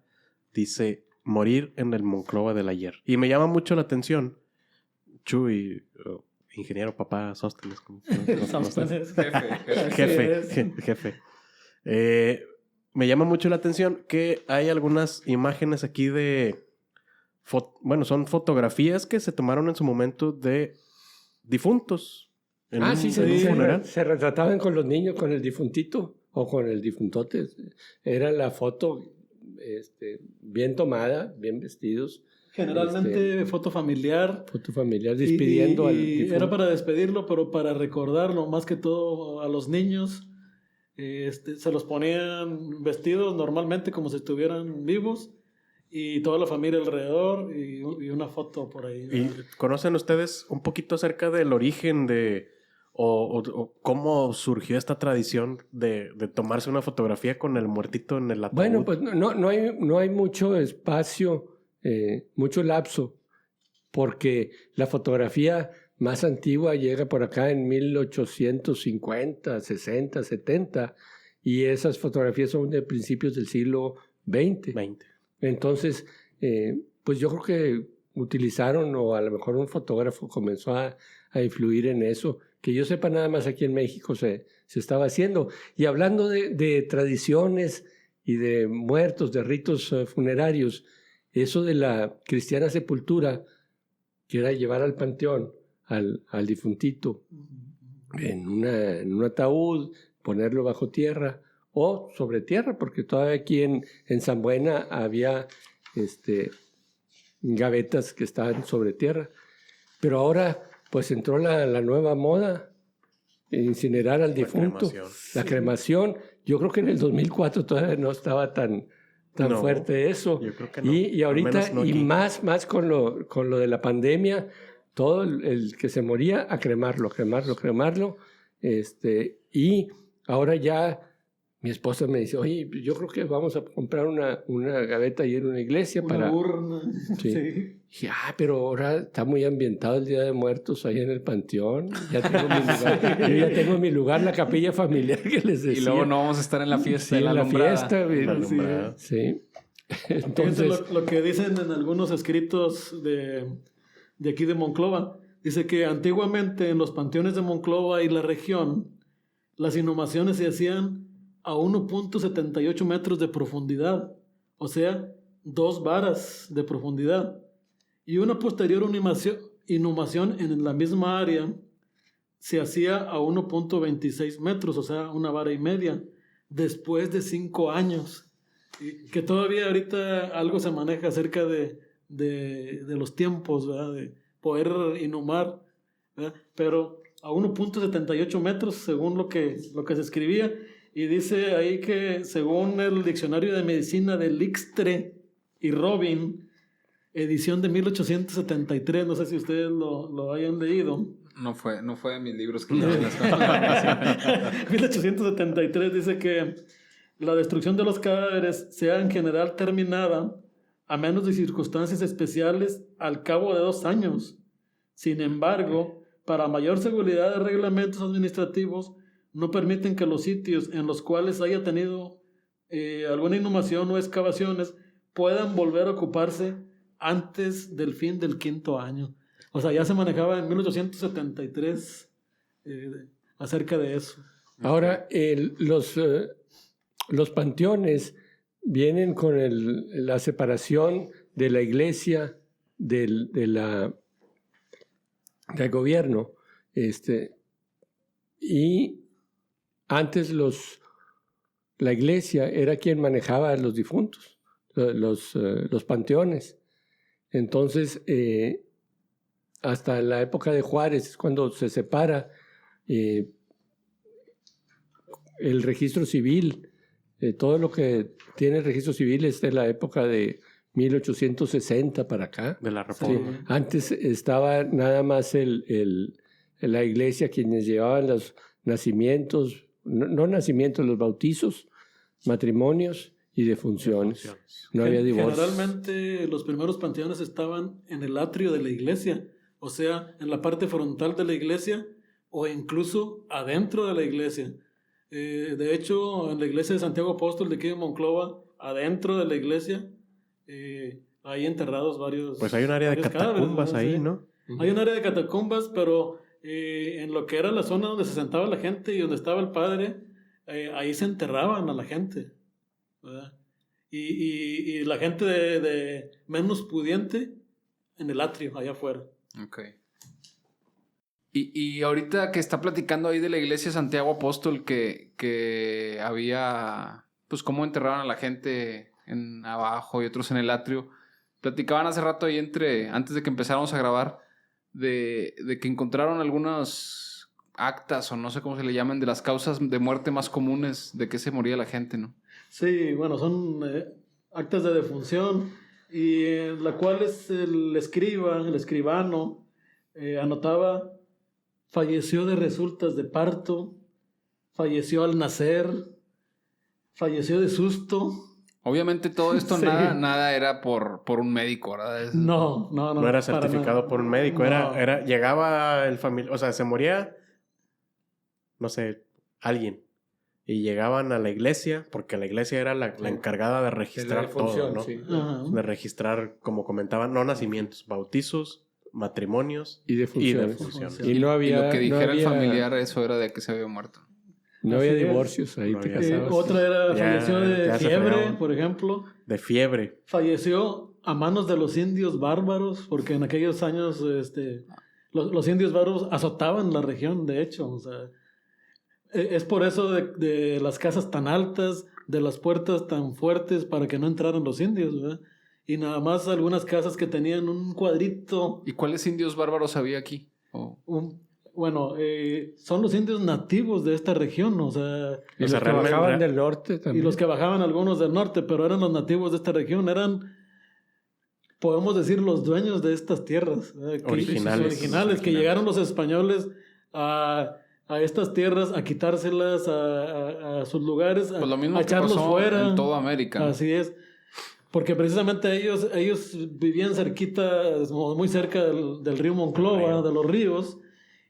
Dice, morir en el Monclova del ayer. Y me llama mucho la atención, Chuy, ingeniero papá Sóstenes. Jefe. Me llama mucho la atención que hay algunas imágenes aquí de... son fotografías que se tomaron en su momento de difuntos. Se retrataban con los niños, con el difuntito o con el difuntote. Era la foto bien tomada, bien vestidos. Generalmente foto familiar. Foto familiar, despidiendo al difunto. Era para despedirlo, pero para recordarlo, más que todo a los niños. Se los ponían vestidos normalmente como si estuvieran vivos y toda la familia alrededor y una foto por ahí. ¿Y conocen ustedes un poquito acerca del origen o cómo surgió esta tradición de tomarse una fotografía con el muertito en el ataúd? Bueno, pues no hay mucho espacio, mucho lapso, porque la fotografía más antigua llega por acá en 1850, 60, 70, y esas fotografías son de principios del siglo XX. Entonces, pues yo creo que utilizaron, o a lo mejor un fotógrafo comenzó a influir en eso, que yo sepa nada más aquí en México se estaba haciendo. Y hablando de tradiciones y de muertos, de ritos funerarios, eso de la cristiana sepultura, que era llevar al panteón al difuntito en un ataúd, ponerlo bajo tierra o sobre tierra, porque todavía aquí en San Buena había gavetas que estaban sobre tierra. Pero ahora pues entró la nueva moda, incinerar al difunto. La cremación. Yo creo que en el 2004 todavía no estaba tan fuerte eso. Yo creo que no. Y ahorita, no, y más con lo de la pandemia, todo el que se moría a cremarlo. Y ahora ya mi esposa me dice, oye, yo creo que vamos a comprar una gaveta ahí en una iglesia una urna. Sí. Dije, pero ahora está muy ambientado el Día de Muertos ahí en el panteón. Ya tengo mi lugar. Yo ya tengo mi lugar, la capilla familiar que les decía. Y luego no vamos a estar en la fiesta de la alumbrada. Sí. Entonces, lo que dicen en algunos escritos de aquí de Monclova, dice que antiguamente en los panteones de Monclova y la región, las inhumaciones se hacían a 1.78 metros de profundidad, o sea, 2 varas de profundidad. Y una posterior inhumación en la misma área se hacía a 1.26 metros, o sea, 1 vara y media, después de 5 años. Y que todavía ahorita algo se maneja acerca de los tiempos, ¿verdad? De poder inhumar, ¿verdad? Pero a 1.78 metros, según lo que se escribía. Y dice ahí que según el diccionario de medicina de Lixtre y Robin, edición de 1873, no sé si ustedes lo hayan leído. No fue de mis libros que leí en la escuela. 1873 dice que la destrucción de los cadáveres sea en general terminada a menos de circunstancias especiales al cabo de 2 años. Sin embargo, para mayor seguridad de reglamentos administrativos, no permiten que los sitios en los cuales haya tenido alguna inhumación o excavaciones puedan volver a ocuparse antes del fin del 5º año. O sea, ya se manejaba en 1873 acerca de eso. Ahora, los panteones vienen con la separación de la iglesia del gobierno. Y antes la iglesia era quien manejaba a los difuntos, los panteones. Entonces, hasta la época de Juárez es cuando se separa el registro civil. Todo lo que tiene el registro civil es de la época de 1860 para acá. De la Reforma. Sí. Antes estaba nada más la iglesia quienes llevaban los nacimientos, no nacimientos, los bautizos, matrimonios Y de funciones. No había divorcio. Generalmente los primeros panteones estaban en el atrio de la iglesia, o sea, en la parte frontal de la iglesia o incluso adentro de la iglesia. De hecho, en la iglesia de Santiago Apóstol de aquí de Monclova, adentro de la iglesia, hay enterrados varios. Pues hay un área de catacumbas ahí, sí, ¿no? Hay un área de catacumbas, pero en lo que era la zona donde se sentaba la gente y donde estaba el padre, ahí se enterraban a la gente, ¿verdad? Y la gente de menos pudiente en el atrio, allá afuera. Ok. Y ahorita que está platicando ahí de la iglesia de Santiago Apóstol, que había, pues cómo enterraban a la gente en abajo y otros en el atrio, platicaban hace rato ahí antes de que empezáramos a grabar, de que encontraron algunas actas, o no sé cómo se le llaman, de las causas de muerte más comunes de que se moría la gente, ¿no? Sí, bueno, son actas de defunción, y en la cual el escribano, anotaba: falleció de resultas de parto, falleció al nacer, falleció de susto. Obviamente todo esto sí. nada era por un médico, ¿verdad? No. No era certificado por un médico, no. Llegaba el familiar, o sea, se moría, no sé, alguien. Y llegaban a la iglesia, porque la iglesia era la encargada de registrar todo, ¿no? Sí. De registrar, como comentaban, no nacimientos, bautizos, matrimonios y defunciones. Y lo que dijera el familiar, eso era de que se había muerto. No había divorcios ahí. Otra era, falleció de fiebre, por ejemplo. De fiebre. Falleció a manos de los indios bárbaros, porque en aquellos años los indios bárbaros azotaban la región, de hecho. O sea, es por eso de las casas tan altas, de las puertas tan fuertes para que no entraran los indios, ¿verdad? Y nada más algunas casas que tenían un cuadrito. ¿Y cuáles indios bárbaros había aquí? Bueno, son los indios nativos de esta región, o sea... Y los que bajaban del norte también. Y los que bajaban algunos del norte, pero eran los nativos de esta región, podemos decir, los dueños de estas tierras. Originales, que llegaron los españoles a estas tierras, a quitárselas a sus lugares, pues lo mismo a echarlos que pasó fuera. En toda América. Así es. Porque precisamente ellos vivían cerquita, muy cerca del río Monclova, de los ríos,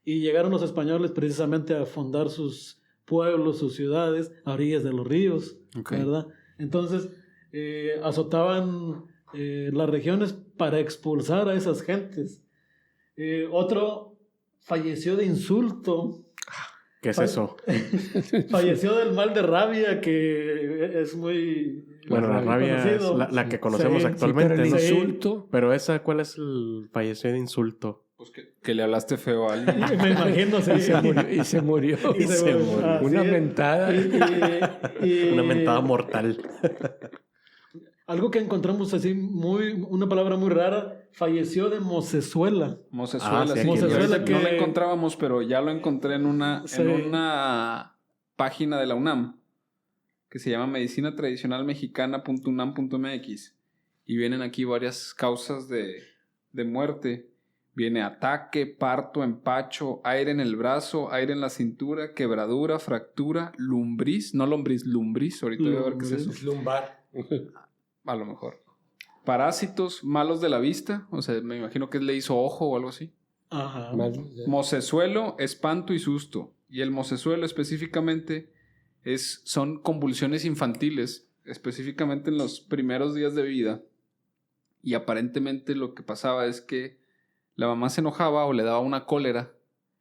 y llegaron los españoles precisamente a fundar sus pueblos, sus ciudades, a orillas de los ríos, ¿verdad? Entonces, azotaban las regiones para expulsar a esas gentes. Otro falleció de insulto. ¿Qué es eso? Falleció del mal de rabia, que es muy... Bueno, la rabia conocido. Es la que conocemos actualmente. Pero el insulto. Pero ¿cuál es el falleció de insulto? Pues que le hablaste feo a alguien. Me imagino, sí. Y se murió. Una mentada. Una mentada mortal. Algo que encontramos así, una palabra muy rara, falleció de mocesuela. Mocesuela, sí. Mocesuela que no la encontrábamos, pero ya lo encontré en una página de la UNAM que se llama medicinatradicionalmexicana.unam.mx, y vienen aquí varias causas de muerte. Viene ataque, parto, empacho, aire en el brazo, aire en la cintura, quebradura, fractura, lumbriz, no lombriz, lumbriz, ahorita voy a ver qué es eso. Es lumbar. A lo mejor. Parásitos, malos de la vista, o sea, me imagino que le hizo ojo o algo así. Ajá. Mocesuelo, espanto y susto. Y el mocesuelo específicamente son convulsiones infantiles, específicamente en los primeros días de vida. Y aparentemente lo que pasaba es que la mamá se enojaba o le daba una cólera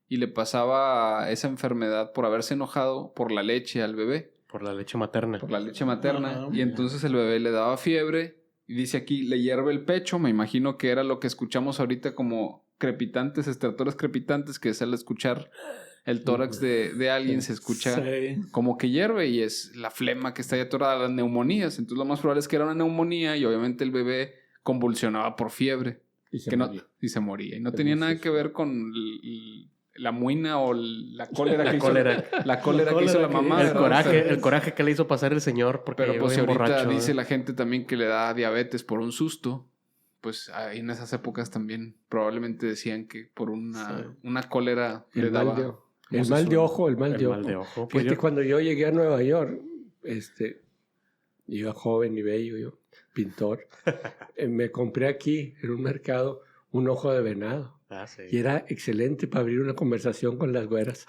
y le pasaba esa enfermedad por haberse enojado por la leche al bebé. Por la leche materna. Por la leche materna. Y entonces el bebé le daba fiebre. Y dice aquí, le hierve el pecho. Me imagino que era lo que escuchamos ahorita como crepitantes, estertores crepitantes, que es al escuchar el tórax de alguien, se escucha como que hierve, y es la flema que está ahí atorada, las neumonías. Entonces lo más probable es que era una neumonía, y obviamente el bebé convulsionaba por fiebre. Y se moría. Y no tenía nada que ver con la muina o la cólera que hizo la mamá. El coraje que le hizo pasar el señor. Pero pues ahorita borracho, dice la gente también que le da diabetes por un susto. Pues ahí en esas épocas también probablemente decían que por una cólera le daba... El mal de ojo. Pues cuando yo llegué a Nueva York, Yo joven y bello, yo pintor, me compré aquí en un mercado un ojo de venado. Sí. Y era excelente para abrir una conversación con las güeras.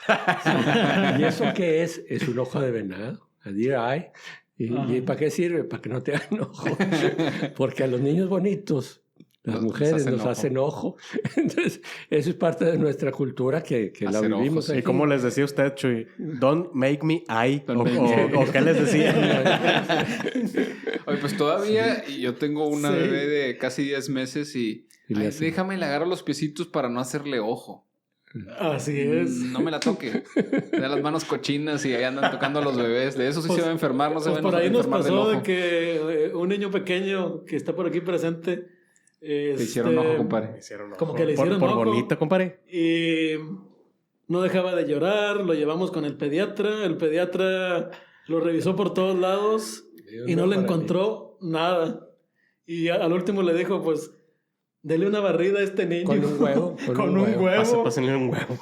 ¿Y eso qué es? Es un ojo de venado. A deer eye. ¿Y para qué sirve? Para que no te hagan ojo. Porque a los niños bonitos, las mujeres nos hacen ojo. Entonces, eso es parte de nuestra cultura que la vivimos aquí. ¿Y cómo les decía usted, Chuy? Don't make me eye. ¿O qué les decía? Oye, pues todavía yo tengo una bebé de casi 10 meses y déjame le agarro los piecitos para no hacerle ojo. Así es. No me la toque. De las manos cochinas y ahí andan tocando a los bebés. De eso sí se va a enfermar, no se va a enfermar. Por ahí nos pasó de que un niño pequeño que está por aquí presente... Te hicieron ojo, compadre. Como que le hicieron por ojo. bonito, compadre. Y no dejaba de llorar. Lo llevamos con el pediatra. El pediatra lo revisó por todos lados y no le encontró nada. Y al último le dijo, pues, dele una barrida a este niño. Con un huevo. Con un huevo. Pásenle un huevo.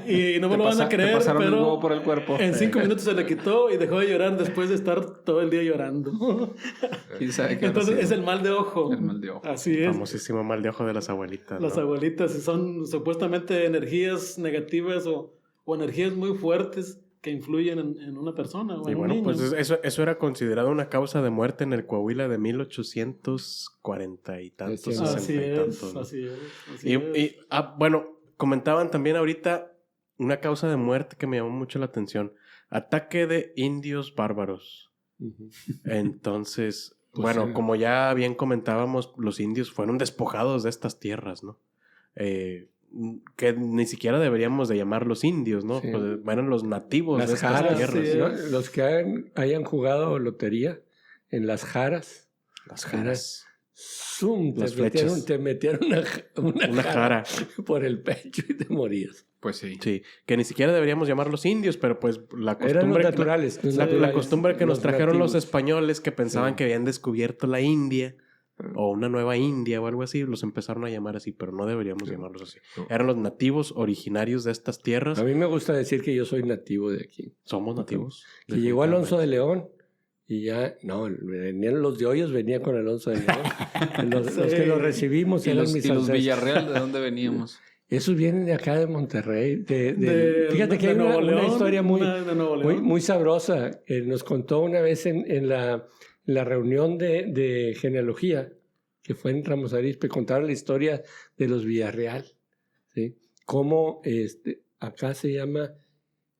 Y no me lo van a creer, pasaron pero el huevo por el cuerpo. En 5 minutos se le quitó y dejó de llorar después de estar todo el día llorando. Entonces es el mal de ojo. El mal de ojo. Así es. El famosísimo mal de ojo de las abuelitas. Las abuelitas son supuestamente energías negativas o energías muy fuertes que influyen en una persona o y en bueno, un niño. pues eso era considerado una causa de muerte en el Coahuila de 1840 y tantos, 60 y tantos. ¿No? Así es. Bueno, comentaban también ahorita una causa de muerte que me llamó mucho la atención. Ataque de indios bárbaros. Entonces, pues bueno, como ya bien comentábamos, los indios fueron despojados de estas tierras, ¿no? Que ni siquiera deberíamos de llamarlos indios, ¿no? Sí. Pues eran los nativos las de estas jaras, tierras. ¿no? Los que hayan jugado lotería en las jaras. Las jaras. Te metieron una jara por el pecho y te morías. Pues sí. Sí, que ni siquiera deberíamos llamarlos indios, pero pues la costumbre... Eran los naturales. La costumbre que nos trajeron nativos. los españoles que pensaban que habían descubierto la India o una nueva India o algo así, los empezaron a llamar así, pero no deberíamos llamarlos así. Eran los nativos originarios de estas tierras. A mí me gusta decir que yo soy nativo de aquí. Somos nativos. Que llegó Alonso de León y ya... No, venían los de Hoyos, venía con Alonso de León. Los que lo recibimos eran mis ancestros. ¿Y los Villarreal de dónde veníamos? Esos vienen de acá de Monterrey. Fíjate que hay una historia muy sabrosa. Nos contó una vez en la reunión de genealogía, que fue en Ramos Arizpe, contaron la historia de los Villarreal. ¿Sí? Cómo acá se llama,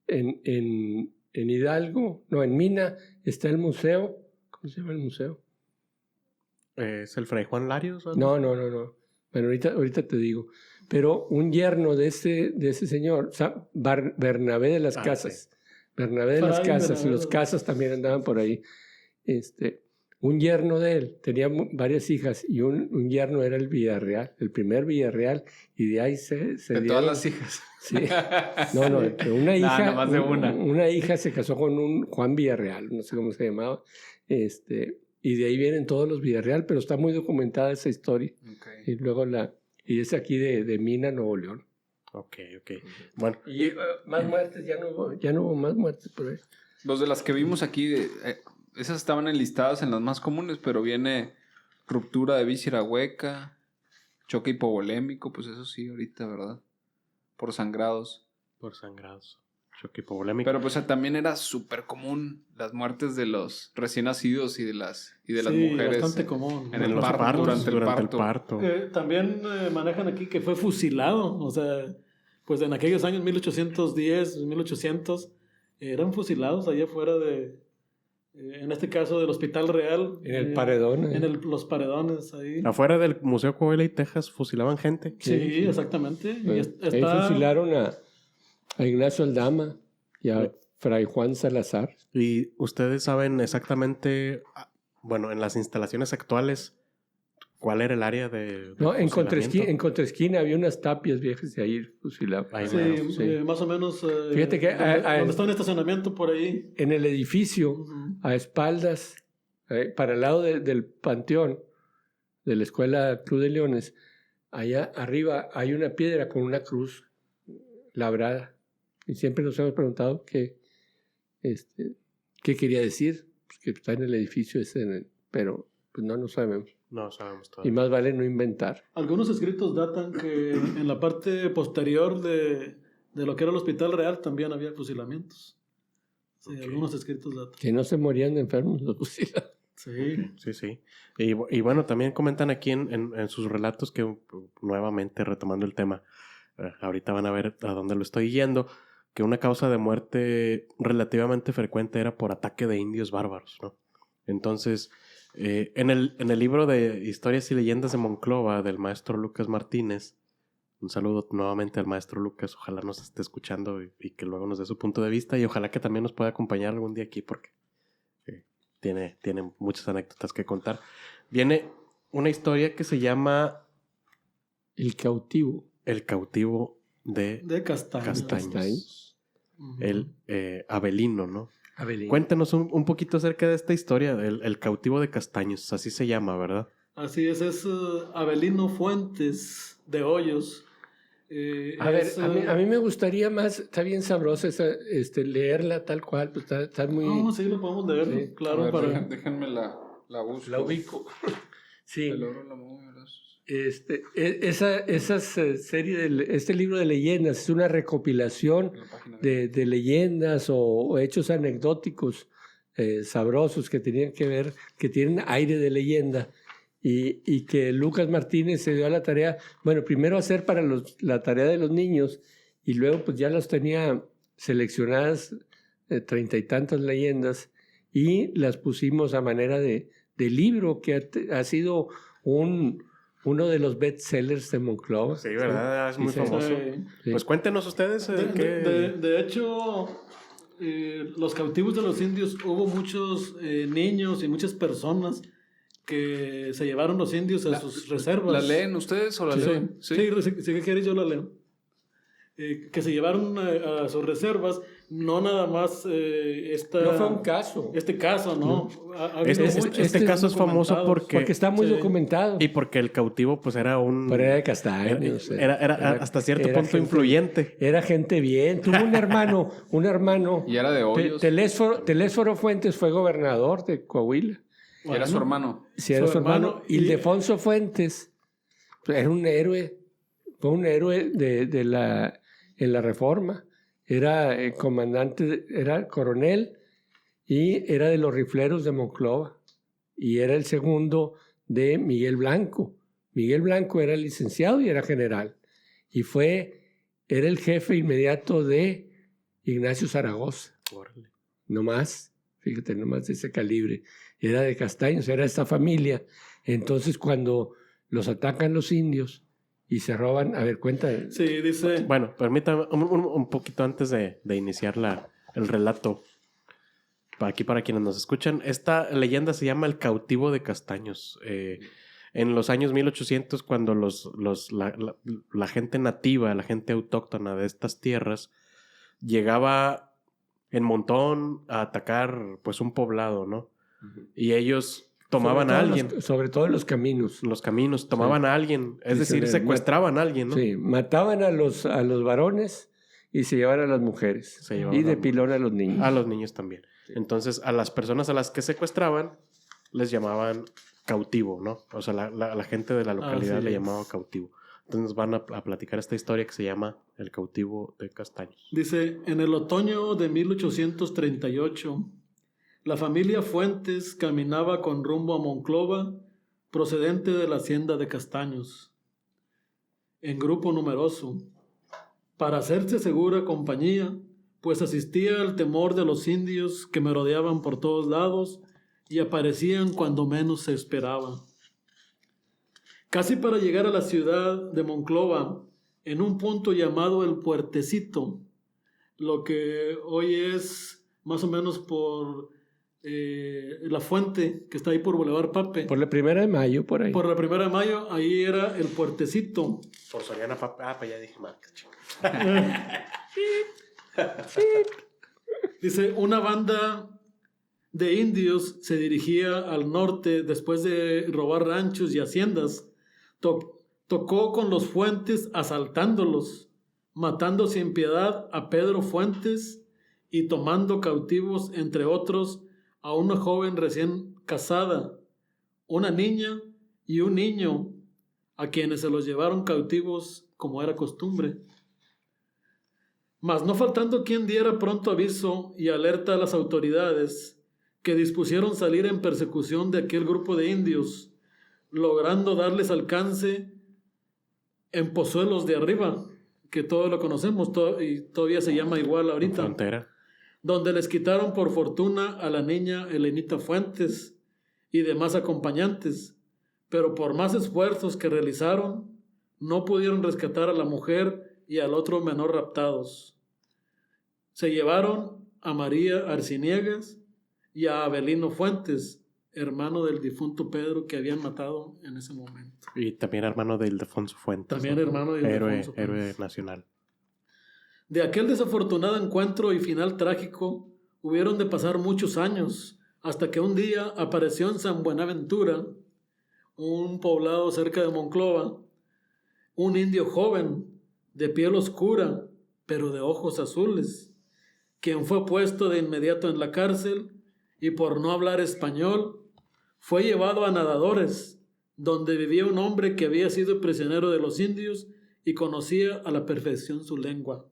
en Hidalgo, no, en Mina, está el museo. ¿Cómo se llama el museo? ¿Es el Fray Juan Larios? No. Bueno, ahorita te digo. Pero un yerno de ese señor, o sea, Bernabé de las Casas. Sí. Bernabé de las Casas, y los Casas también andaban por ahí. Un yerno de él tenía varias hijas y un yerno era el Villarreal, el primer Villarreal, y de ahí se de dieron, todas las hijas. Sí. No, una hija, más de una hija se casó con un Juan Villarreal, no sé cómo se llamaba, y de ahí vienen todos los Villarreal, pero está muy documentada esa historia. Okay. Y luego y es aquí de Mina, Nuevo León. Ok. Bueno. Y más muertes, ya no hubo más muertes por ahí. Los de las que vimos aquí, esas estaban enlistadas en las más comunes, pero viene ruptura de víscera hueca, choque hipovolémico, pues eso sí, ahorita, ¿verdad? Por sangrados. Choque hipovolémico. Pero pues también era súper común las muertes de los recién nacidos y de las mujeres. Bastante común. En el parto, durante el parto. También manejan aquí que fue fusilado, o sea, pues en aquellos años 1810, 1800, eran fusilados allá afuera en este caso del Hospital Real. En el paredón. Los paredones ahí. Afuera del Museo Coahuila y Texas fusilaban gente. Sí, exactamente. Ahí fusilaron a Ignacio Aldama y a Fray Juan Salazar. Y ustedes saben exactamente, bueno, en las instalaciones actuales, ¿cuál era el área de No, en Contraesquina había unas tapias viejas de ahí fusiladas. Sí, más o menos. Fíjate que donde está un estacionamiento por ahí. En el edificio, a espaldas, para el lado del panteón de la Escuela Cruz de Leones, allá arriba hay una piedra con una cruz labrada. Y siempre nos hemos preguntado qué quería decir. Pues que está en el edificio ese, pero pues no sabemos. No sabemos todavía. Y más vale no inventar. Algunos escritos datan que en la parte posterior de lo que era el Hospital Real también había fusilamientos. Sí, okay. Algunos escritos datan. Que no se morían de enfermos los fusilados. Sí. Y bueno, también comentan aquí en sus relatos que, nuevamente retomando el tema, ahorita van a ver a dónde lo estoy yendo, que una causa de muerte relativamente frecuente era por ataque de indios bárbaros, ¿no? Entonces, en el libro de Historias y Leyendas de Monclova del maestro Lucas Martínez, un saludo nuevamente al maestro Lucas, ojalá nos esté escuchando y que luego nos dé su punto de vista y ojalá que también nos pueda acompañar algún día aquí porque tiene muchas anécdotas que contar. Viene una historia que se llama El cautivo. El cautivo de Castaños. El Avelino, ¿no? Avelino. Cuéntanos un poquito acerca de esta historia, el cautivo de Castaños, así se llama, ¿verdad? Así es Avelino Fuentes de Hoyos. A mí me gustaría más, está bien sabrosa leerla tal cual, pues está muy... No, sí, lo podemos leer, sí. Claro. Ver, déjenme la busco. La ubico. Sí. El oro, la momia, esa serie, este libro de leyendas es una recopilación de leyendas o hechos anecdóticos sabrosos que tenían que ver, que tienen aire de leyenda. Y que Lucas Martínez se dio a la tarea, bueno, primero hacer para la tarea de los niños y luego pues ya las tenía seleccionadas 30 y tantas leyendas y las pusimos a manera de libro que ha sido uno de los bestsellers de Monclova. Sí, ¿verdad? Es muy famoso. Sí. Pues cuéntenos ustedes. De hecho, los cautivos de los indios, hubo muchos niños y muchas personas que se llevaron los indios a sus reservas. ¿La leen ustedes o la leen? Sí, si quieres yo la leo. Que se llevaron a sus reservas, no nada más no fue un caso. Este caso, ¿no? Este caso es famoso porque está muy documentado. Y porque el cautivo pues era un... Pero era de Castaños. Era hasta cierto punto gente, influyente. Era gente bien. Tuvo un hermano. Y era de Hoyos. Telésforo Fuentes fue gobernador de Coahuila. Y era su hermano. Sí, era su hermano. Ildefonso Fuentes era un héroe. Fue un héroe en la Reforma. Era comandante, era coronel y era de los rifleros de Monclova. Y era el segundo de Miguel Blanco. Miguel Blanco era licenciado y era general. Y era el jefe inmediato de Ignacio Zaragoza. Órale. No más, fíjate, no más de ese calibre. Era de Castaños, era esta familia. Entonces, cuando los atacan los indios y se roban... A ver, cuenta. Sí, dice... Bueno, permítame un poquito antes de iniciar el relato. Para quienes nos escuchan, esta leyenda se llama El cautivo de Castaños. En los años 1800, cuando la gente nativa, la gente autóctona de estas tierras, llegaba en montón a atacar pues un poblado, ¿no? Y ellos tomaban a alguien. Sobre todo en los caminos. Los caminos, tomaban a alguien. Es decir, secuestraban a alguien, ¿no? Sí, mataban a los varones y se llevaban a las mujeres. Y de pilón a los niños. A los niños también. Sí. Entonces, a las personas a las que secuestraban les llamaban cautivo, ¿no? O sea, la gente de la localidad le llamaba cautivo. Entonces nos van a platicar esta historia que se llama El cautivo de Castaños. Dice, en el otoño de 1838... la familia Fuentes caminaba con rumbo a Monclova, procedente de la hacienda de Castaños, en grupo numeroso, para hacerse segura compañía, pues asistía al temor de los indios que merodeaban por todos lados y aparecían cuando menos se esperaba. Casi para llegar a la ciudad de Monclova, en un punto llamado El Puertecito, lo que hoy es más o menos por... la fuente que está ahí por Boulevard Pape. Por la 1 de Mayo, por ahí. Por la 1 de Mayo, ahí era El Puertecito. Por Soriana Pape. Pues ya dije marca, chico. Dice, una banda de indios se dirigía al norte después de robar ranchos y haciendas. Tocó con los Fuentes asaltándolos, matando sin piedad a Pedro Fuentes y tomando cautivos, entre otros, a una joven recién casada, una niña y un niño, a quienes se los llevaron cautivos como era costumbre. Mas no faltando quien diera pronto aviso y alerta a las autoridades, que dispusieron salir en persecución de aquel grupo de indios, logrando darles alcance en Pozuelos de Arriba, que todos lo conocemos y todavía se llama igual ahorita. Frontera. Donde les quitaron por fortuna a la niña Elenita Fuentes y demás acompañantes, pero por más esfuerzos que realizaron, no pudieron rescatar a la mujer y al otro menor raptados. Se llevaron a María Arciniegas y a Avelino Fuentes, hermano del difunto Pedro que habían matado en ese momento. Y también hermano de Ildefonso Fuentes. También, ¿no? Hermano de Ildefonso Fuentes. Héroe nacional. De aquel desafortunado encuentro y final trágico hubieron de pasar muchos años, hasta que un día apareció en San Buenaventura, un poblado cerca de Monclova, un indio joven, de piel oscura, pero de ojos azules, quien fue puesto de inmediato en la cárcel y por no hablar español, fue llevado a Nadadores, donde vivía un hombre que había sido prisionero de los indios y conocía a la perfección su lengua,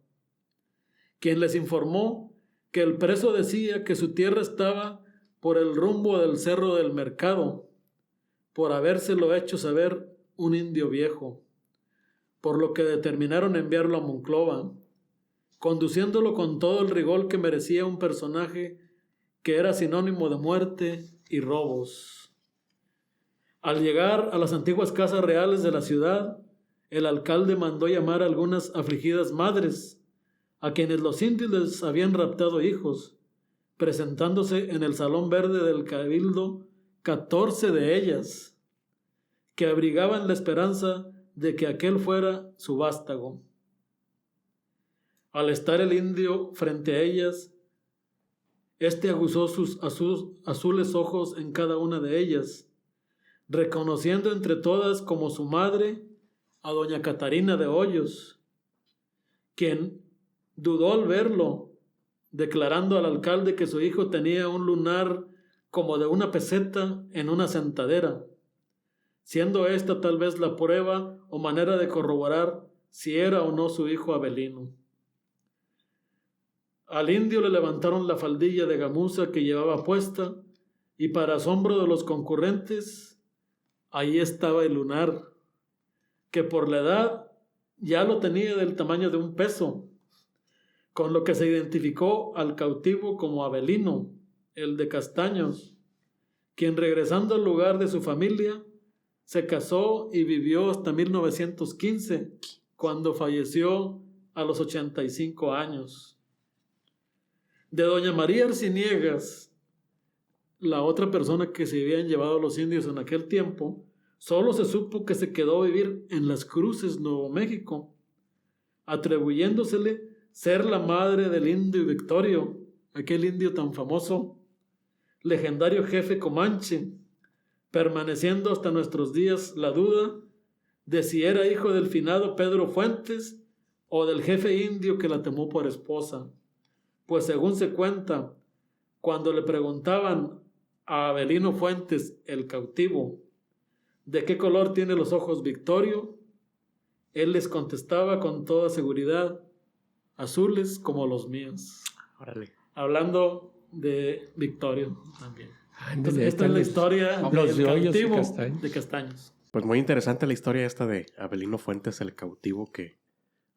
quien les informó que el preso decía que su tierra estaba por el rumbo del Cerro del Mercado, por habérselo hecho saber un indio viejo, por lo que determinaron enviarlo a Monclova, conduciéndolo con todo el rigor que merecía un personaje que era sinónimo de muerte y robos. Al llegar a las antiguas casas reales de la ciudad, el alcalde mandó llamar a algunas afligidas madres, a quienes los indios les habían raptado hijos, presentándose en el Salón Verde del Cabildo 14 de ellas, que abrigaban la esperanza de que aquel fuera su vástago. Al estar el indio frente a ellas, este aguzó sus azules ojos en cada una de ellas, reconociendo entre todas como su madre a doña Catarina de Hoyos, quien dudó al verlo, declarando al alcalde que su hijo tenía un lunar como de una peseta en una sentadera, siendo esta tal vez la prueba o manera de corroborar si era o no su hijo Avelino. Al indio le levantaron la faldilla de gamuza que llevaba puesta y para asombro de los concurrentes, ahí estaba el lunar, que por la edad ya lo tenía del tamaño de un peso, con lo que se identificó al cautivo como Avelino, el de Castaños, quien regresando al lugar de su familia, se casó y vivió hasta 1915, cuando falleció a los 85 años. De doña María Arciniegas, la otra persona que se habían llevado los indios en aquel tiempo, solo se supo que se quedó a vivir en Las Cruces, Nuevo México, atribuyéndosele ser la madre del indio Victorio, aquel indio tan famoso, legendario jefe comanche, permaneciendo hasta nuestros días la duda de si era hijo del finado Pedro Fuentes o del jefe indio que la tomó por esposa. Pues según se cuenta, cuando le preguntaban a Avelino Fuentes, el cautivo, ¿de qué color tiene los ojos Victorio?, él les contestaba con toda seguridad, azules como los míos. Órale. Hablando de Victorio también. Entonces, esta es la historia del cautivo de Castaños. Pues muy interesante la historia esta de Avelino Fuentes, el cautivo que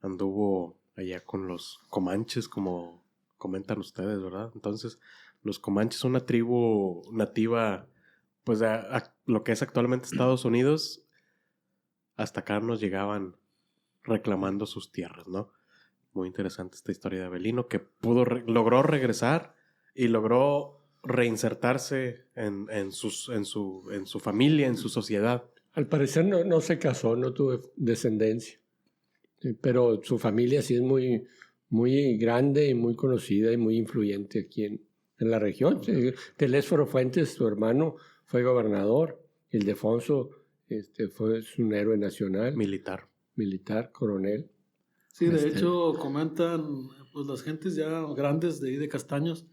anduvo allá con los comanches, como comentan ustedes, ¿verdad? Entonces, los comanches son una tribu nativa, pues, a lo que es actualmente Estados Unidos. Hasta acá nos llegaban reclamando sus tierras, ¿no? Muy interesante esta historia de Avelino, que logró regresar y logró reinsertarse en su familia, en su sociedad. Al parecer no se casó, no tuvo descendencia, pero su familia sí es muy, muy grande y muy conocida y muy influyente aquí en la región. Telésforo Fuentes, su hermano, fue gobernador. Ildefonso fue un héroe nacional. Militar, coronel. Sí, de hecho comentan pues las gentes ya grandes de ahí de Castaños,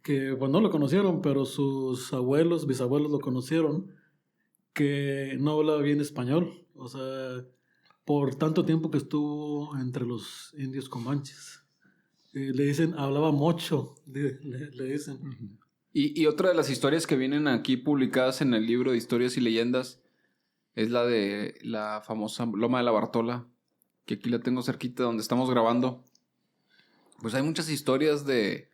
que pues no lo conocieron, pero sus abuelos, bisabuelos lo conocieron, que no hablaba bien español, o sea, por tanto tiempo que estuvo entre los indios comanches. Le dicen, hablaba mucho, le dicen. Y otra de las historias que vienen aquí publicadas en el libro de Historias y Leyendas es la de la famosa Loma de la Bartola, que aquí la tengo cerquita donde estamos grabando. Pues hay muchas historias de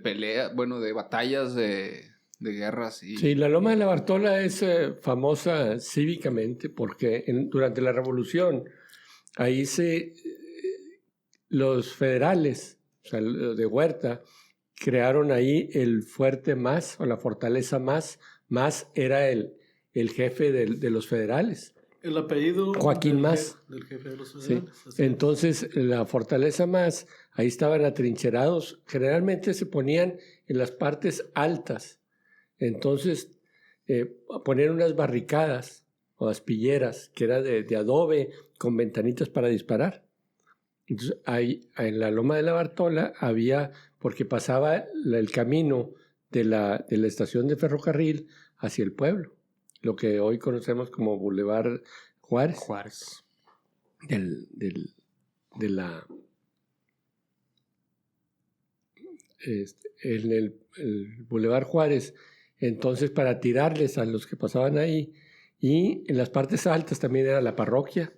pelea, bueno, de batallas, de guerras. Sí, la Loma de la Bartola es famosa cívicamente porque durante la Revolución ahí los federales, o sea, de Huerta, crearon ahí el fuerte Más o la fortaleza Más. Más era el jefe de los federales. El apellido Joaquín Más. Del jefe de los federales. Sí. Entonces, la fortaleza Más, ahí estaban atrincherados. Generalmente se ponían en las partes altas. Entonces, ponían unas barricadas o aspilleras que era de adobe con ventanitas para disparar. Entonces, ahí en la Loma de la Bartola había, porque pasaba el camino de la estación de ferrocarril hacia el pueblo, lo que hoy conocemos como Boulevard Juárez. El Boulevard Juárez. Entonces, para tirarles a los que pasaban ahí, y en las partes altas también era la parroquia.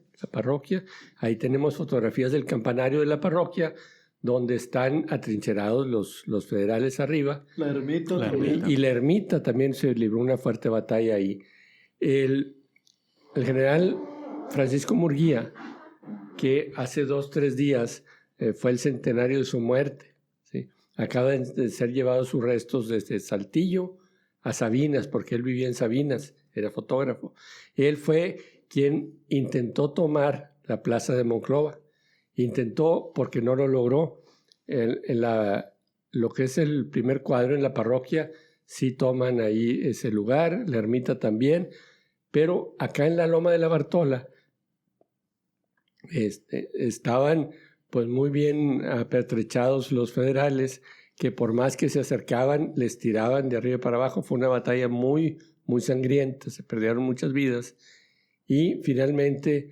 Ahí tenemos fotografías del campanario de la parroquia, donde están atrincherados los federales arriba. La ermita. Y la ermita también se libró una fuerte batalla ahí. El general Francisco Murguía, que hace 2-3 días fue el centenario de su muerte, ¿sí? Acaba de ser llevados sus restos desde Saltillo a Sabinas, porque él vivía en Sabinas, era fotógrafo. Él fue quien intentó tomar la plaza de Monclova. Intentó porque no lo logró. Lo que es el primer cuadro en la parroquia, sí toman ahí ese lugar, la ermita también, pero acá en la Loma de la Bartola estaban pues muy bien apertrechados los federales, que por más que se acercaban, les tiraban de arriba para abajo. Fue una batalla muy, muy sangrienta, se perdieron muchas vidas. Y finalmente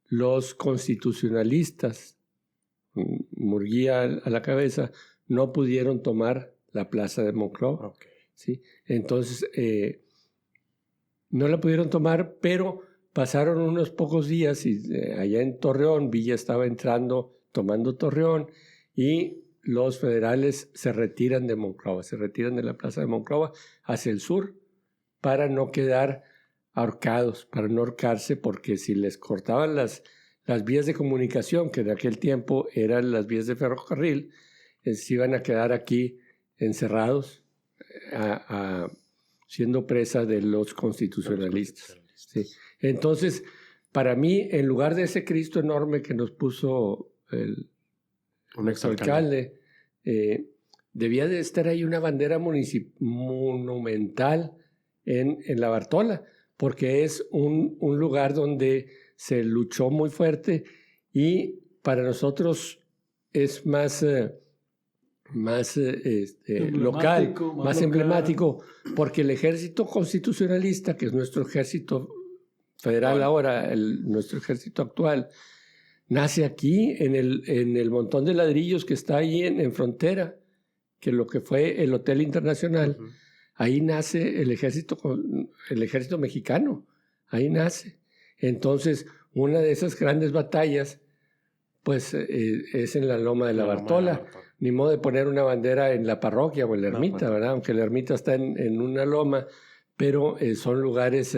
los constitucionalistas, Murguía a la cabeza, no pudieron tomar la plaza de Monclova. Okay. ¿Sí? Entonces, no la pudieron tomar, pero pasaron unos pocos días y allá en Torreón, Villa estaba tomando Torreón, y los federales se retiran de Monclova, se retiran de la plaza de Monclova hacia el sur para no quedar ahorcados, para no ahorcarse, porque si les cortaban las vías de comunicación, que en aquel tiempo eran las vías de ferrocarril, se iban a quedar aquí encerrados, siendo presa de los constitucionalistas. ¿Sí? Entonces, para mí, en lugar de ese Cristo enorme que nos puso un exalcalde, debía de estar ahí una bandera monumental en la Bartola, porque es un lugar donde se luchó muy fuerte, y para nosotros es más local, más emblemático, porque el ejército constitucionalista, que es nuestro ejército federal ahora, nuestro ejército actual, nace aquí en el montón de ladrillos que está ahí en frontera, que lo que fue el Hotel Internacional. Uh-huh. Ahí nace el ejército mexicano, ahí nace. Entonces, una de esas grandes batallas, pues, es en la Loma de la Bartola. Ni modo de poner una bandera en la parroquia o en la ermita, ¿verdad? Aunque la ermita está en una loma, pero son lugares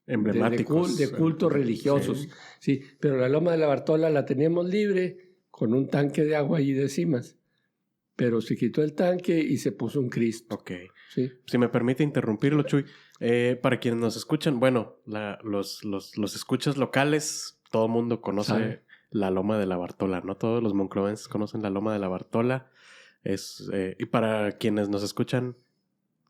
emblemáticos. De cultos religiosos. Sí, pero la Loma de la Bartola la teníamos libre, con un tanque de agua allí de cimas. Pero se quitó el tanque y se puso un Cristo. Ok. ¿Sí? Si me permite interrumpirlo, Chuy. Para quienes nos escuchan, bueno, los escuchas locales, todo el mundo conoce la Loma de la Bartola, ¿no? Todos los monclovenses conocen la Loma de la Bartola. Y para quienes nos escuchan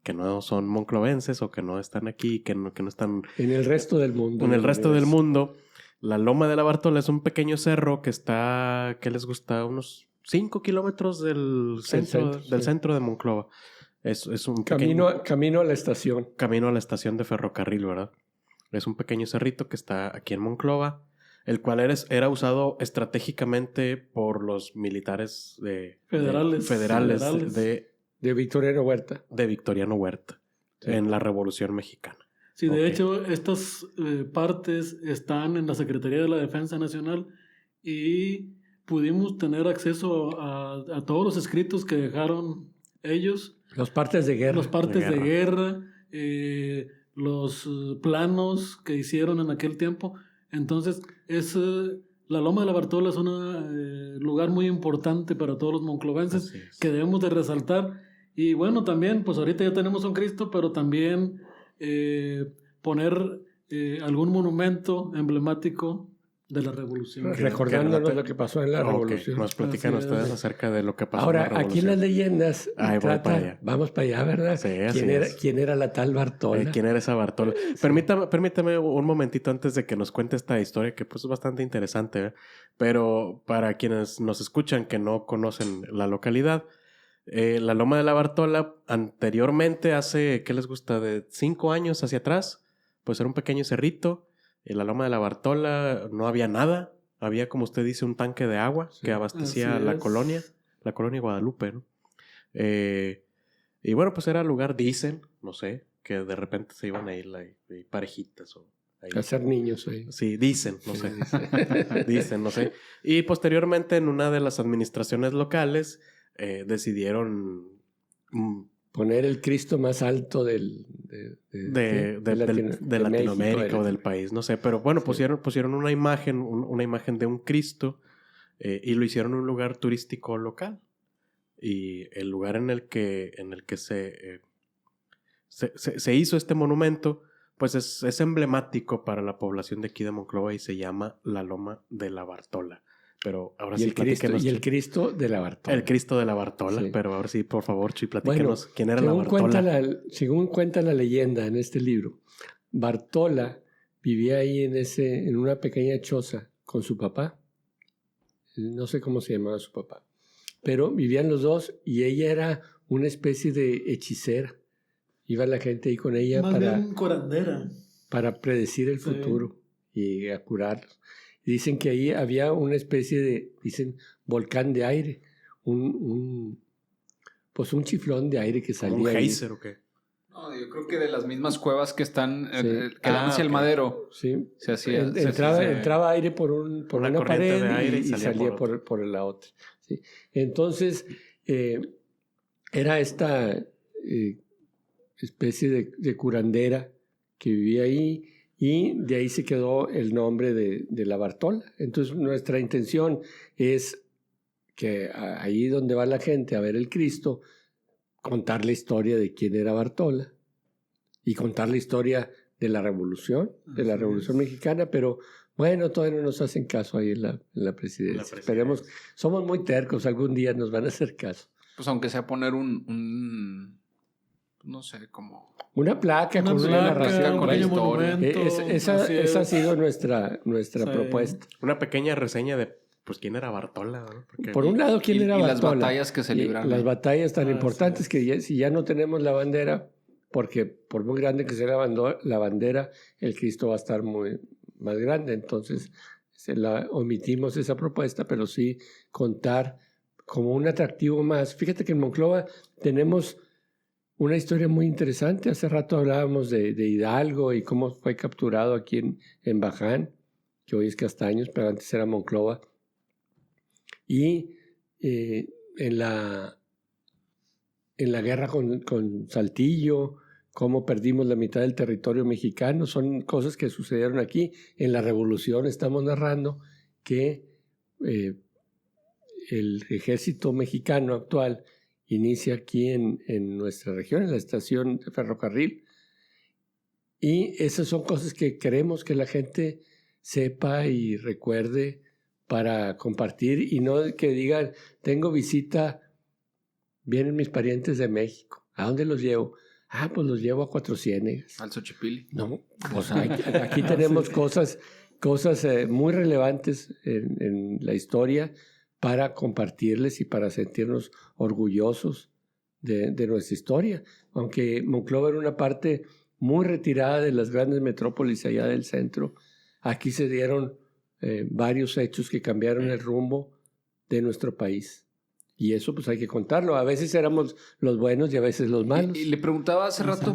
que no son monclovenses o que no están aquí, que no están... En el resto del mundo. En el resto del mundo, la Loma de la Bartola es un pequeño cerro que está, ¿qué les gusta? Unos 5 kilómetros del centro de Monclova. Es un camino a la estación. Camino a la estación de ferrocarril, ¿verdad? Es un pequeño cerrito que está aquí en Monclova, el cual era usado estratégicamente por los militares federales de Victoriano Huerta. De Victoriano Huerta, sí, en la Revolución Mexicana. Sí, de hecho, estas partes están en la Secretaría de la Defensa Nacional y pudimos tener acceso a todos los escritos que dejaron ellos. Los partes de guerra. Los partes de guerra, los planos que hicieron en aquel tiempo. Entonces, la Loma de la Bartola es un lugar muy importante para todos los monclovenses que debemos de resaltar. Y bueno, también, pues ahorita ya tenemos un Cristo, pero también poner algún monumento emblemático de la Revolución. Recordándonos lo que pasó en la Revolución. Nos platican ustedes acerca de lo que pasó ahora, en la Revolución. Aquí en las leyendas vamos para allá, ¿verdad? Sí, ¿Quién era la tal Bartola? ¿Quién era esa Bartola? Sí. Permítame un momentito antes de que nos cuente esta historia, que pues es bastante interesante, ¿eh? Pero para quienes nos escuchan que no conocen la localidad, la Loma de la Bartola anteriormente, hace, ¿qué les gusta? De 5 años hacia atrás, pues era un pequeño cerrito. En la Loma de la Bartola no había nada. Había, como usted dice, un tanque de agua que abastecía la colonia Guadalupe, ¿no? Y bueno, pues era lugar, dicen, no sé, que de repente se iban a ir parejitas o a ser niños ahí. Sí, dicen, no sé. Dicen, no sé. Y posteriormente, en una de las administraciones locales, decidieron poner el Cristo más alto de Latinoamérica México, o del país, no sé. Pero bueno, pusieron una imagen de un Cristo y lo hicieron en un lugar turístico local. Y el lugar en el que se hizo este monumento, pues es emblemático para la población de aquí de Monclova y se llama la Loma de la Bartola. Pero ahora sí, platíquenos. Y el Cristo de la Bartola. El Cristo de la Bartola, sí. Pero ahora sí, por favor, Chuy, platíquenos quién era la Bartola. Según cuenta la leyenda en este libro, Bartola vivía ahí en una pequeña choza con su papá. No sé cómo se llamaba su papá. Pero vivían los dos y ella era una especie de hechicera. Iba la gente ahí con ella para predecir el futuro y a curarlos. Dicen que ahí había una especie de, volcán de aire, un chiflón de aire que salía. ¿Un geyser o qué? No, yo creo que de las mismas cuevas que están hacia el Madero. Sí. Se hacía. Entraba aire por una pared de aire y salía por la otra. Sí. Entonces, era esta especie de curandera que vivía ahí. Y de ahí se quedó el nombre de la Bartola. Entonces nuestra intención es que ahí donde va la gente a ver el Cristo, contar la historia de quién era Bartola y contar la historia de la Revolución, Mexicana, pero bueno, todavía no nos hacen caso ahí en la presidencia. Esperemos, somos muy tercos, algún día nos van a hacer caso. Pues aunque sea poner un no sé, como... Una placa con una narración. Con la historia. Esa ha sido nuestra propuesta. Una pequeña reseña de, pues, quién era Bartola, ¿no? Porque, por un lado, quién era Bartola. Y las batallas que se libraron. Las batallas tan importantes que si ya no tenemos la bandera, porque por muy grande que sea la bandera, el Cristo va a estar muy más grande. Entonces, omitimos esa propuesta, pero sí contar como un atractivo más. Fíjate que en Monclova tenemos una historia muy interesante. Hace rato hablábamos de Hidalgo y cómo fue capturado aquí en Baján, que hoy es Castaños, pero antes era Monclova. Y en la guerra con Saltillo, cómo perdimos la mitad del territorio mexicano, son cosas que sucedieron aquí. En la Revolución estamos narrando que el ejército mexicano actual inicia aquí en nuestra región, en la estación de ferrocarril. Y esas son cosas que queremos que la gente sepa y recuerde para compartir y no que digan, tengo visita, vienen mis parientes de México. ¿A dónde los llevo? Pues los llevo a Cuatro Ciénegas. Al Xochipilli. No, pues aquí tenemos cosas muy relevantes en la historia para compartirles y para sentirnos orgullosos de nuestra historia. Aunque Monclova era una parte muy retirada de las grandes metrópolis allá del centro, aquí se dieron varios hechos que cambiaron el rumbo de nuestro país. Y eso pues hay que contarlo. A veces éramos los buenos y a veces los malos. Y le preguntaba hace rato,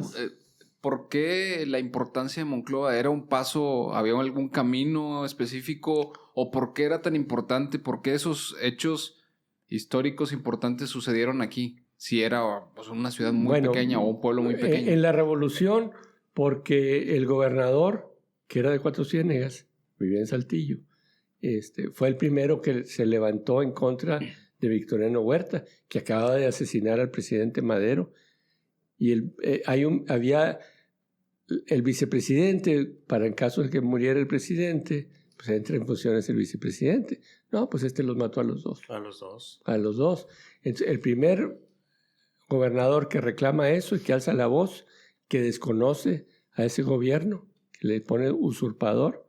¿por qué la importancia de Monclova? ¿Era un paso, había algún camino específico? ¿O por qué era tan importante? ¿Por qué esos hechos históricos importantes sucedieron aquí? Si era pues, una ciudad muy pequeña o un pueblo muy pequeño. En la Revolución, porque el gobernador, que era de Cuatro Ciénegas, vivía en Saltillo, fue el primero que se levantó en contra de Victoriano Huerta, que acababa de asesinar al presidente Madero. Y había el vicepresidente, para en caso de que muriera el presidente, pues entra en funciones el vicepresidente. No, pues los mató a los dos. A los dos. A los dos. Entonces, el primer gobernador que reclama eso y que alza la voz, que desconoce a ese gobierno, que le pone usurpador,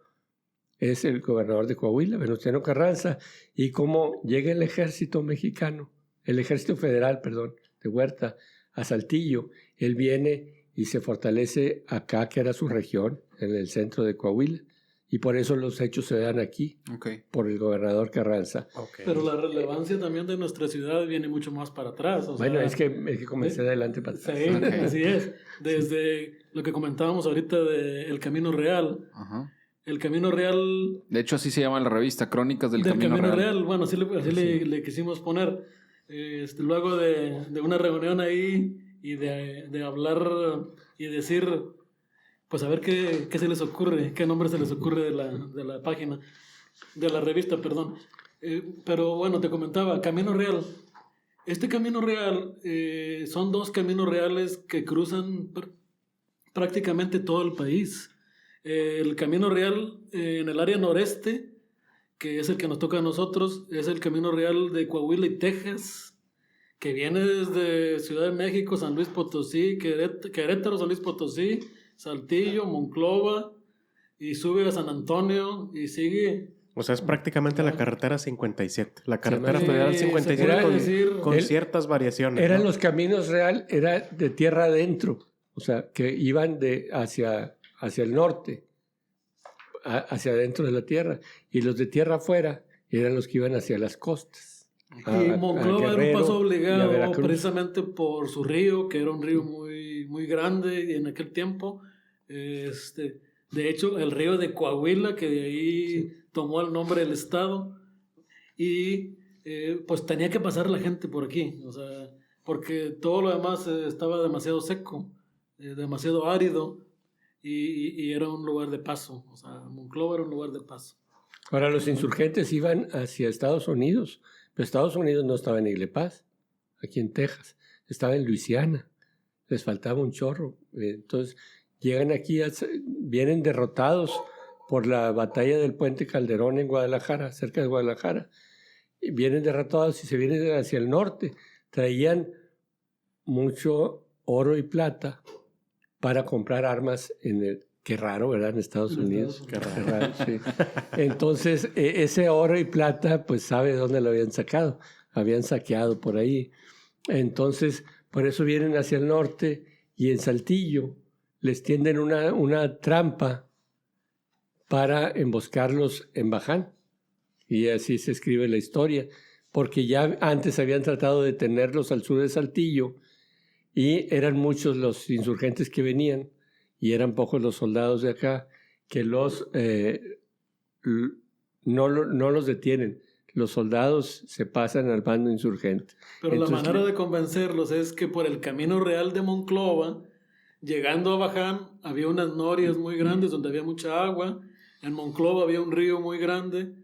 es el gobernador de Coahuila, Venustiano Carranza. Y cómo llega el ejército mexicano, el ejército federal, perdón, de Huerta, a Saltillo, él viene y se fortalece acá, que era su región, en el centro de Coahuila. Y por eso los hechos se dan aquí, por el gobernador Carranza. Pero la relevancia también de nuestra ciudad viene mucho más para atrás. Bueno, es que comencé de adelante para atrás. Sí, así es. Desde lo que comentábamos ahorita del Camino Real. Ajá. El Camino Real... De hecho, así se llama la revista, Crónicas del Camino Real. Bueno, así le quisimos poner. Luego de una reunión ahí y de hablar y decir... Pues a ver qué se les ocurre, qué nombre se les ocurre de la página, de la revista, perdón. Pero bueno, te comentaba, Camino Real. Este Camino Real son 2 caminos reales que cruzan prácticamente todo el país. El Camino Real en el área noreste, que es el que nos toca a nosotros, es el Camino Real de Coahuila y Texas, que viene desde Ciudad de México, San Luis Potosí, Querétaro, San Luis Potosí, Saltillo, Monclova, y sube a San Antonio y sigue. O sea, es prácticamente la carretera 57. La carretera federal 57 con ciertas variaciones. Eran los caminos real, era de tierra adentro. O sea, que iban hacia el norte, hacia adentro de la tierra. Y los de tierra afuera eran los que iban hacia las costas. Y Monclova era un paso obligado precisamente por su río, que era un río muy, muy grande en aquel tiempo. De hecho, el río de Coahuila, que de ahí tomó el nombre del estado, y pues tenía que pasar la gente por aquí, o sea, porque todo lo demás estaba demasiado seco, demasiado árido, y era un lugar de paso, o sea, Monclova era un lugar de paso. Ahora, los insurgentes iban hacia Estados Unidos, pero Estados Unidos no estaba en Igle Pass, aquí en Texas, estaba en Luisiana, les faltaba un chorro, entonces llegan aquí, vienen derrotados por la batalla del Puente Calderón en Guadalajara, cerca de Guadalajara, y vienen derrotados y se vienen hacia el norte, traían mucho oro y plata para comprar armas qué raro, ¿verdad? En Estados Unidos. Qué raro, sí. Entonces, ese oro y plata, pues sabe dónde lo habían sacado. Habían saqueado por ahí. Entonces, por eso vienen hacia el norte y en Saltillo les tienden una trampa para emboscarlos en Baján. Y así se escribe la historia. Porque ya antes habían tratado de tenerlos al sur de Saltillo y eran muchos los insurgentes que venían y eran pocos los soldados de acá que no los detienen. Los soldados se pasan al bando insurgente. Pero entonces, la manera de convencerlos es que por el Camino Real de Monclova, llegando a Baján, había unas norias muy grandes donde había mucha agua. En Monclova había un río muy grande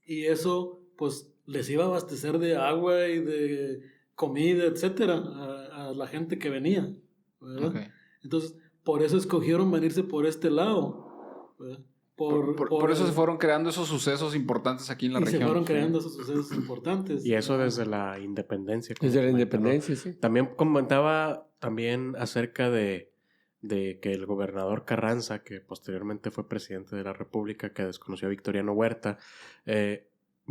y eso pues les iba a abastecer de agua y de comida, etcétera, a la gente que venía, ¿verdad? Okay. Entonces, por eso escogieron venirse por este lado, ¿verdad? Por eso se fueron creando esos sucesos importantes aquí en la región. Se fueron creando esos sucesos importantes. Y eso desde la independencia. Desde la independencia, sí. También comentaba acerca de que el gobernador Carranza, que posteriormente fue presidente de la República, que desconoció a Victoriano Huerta,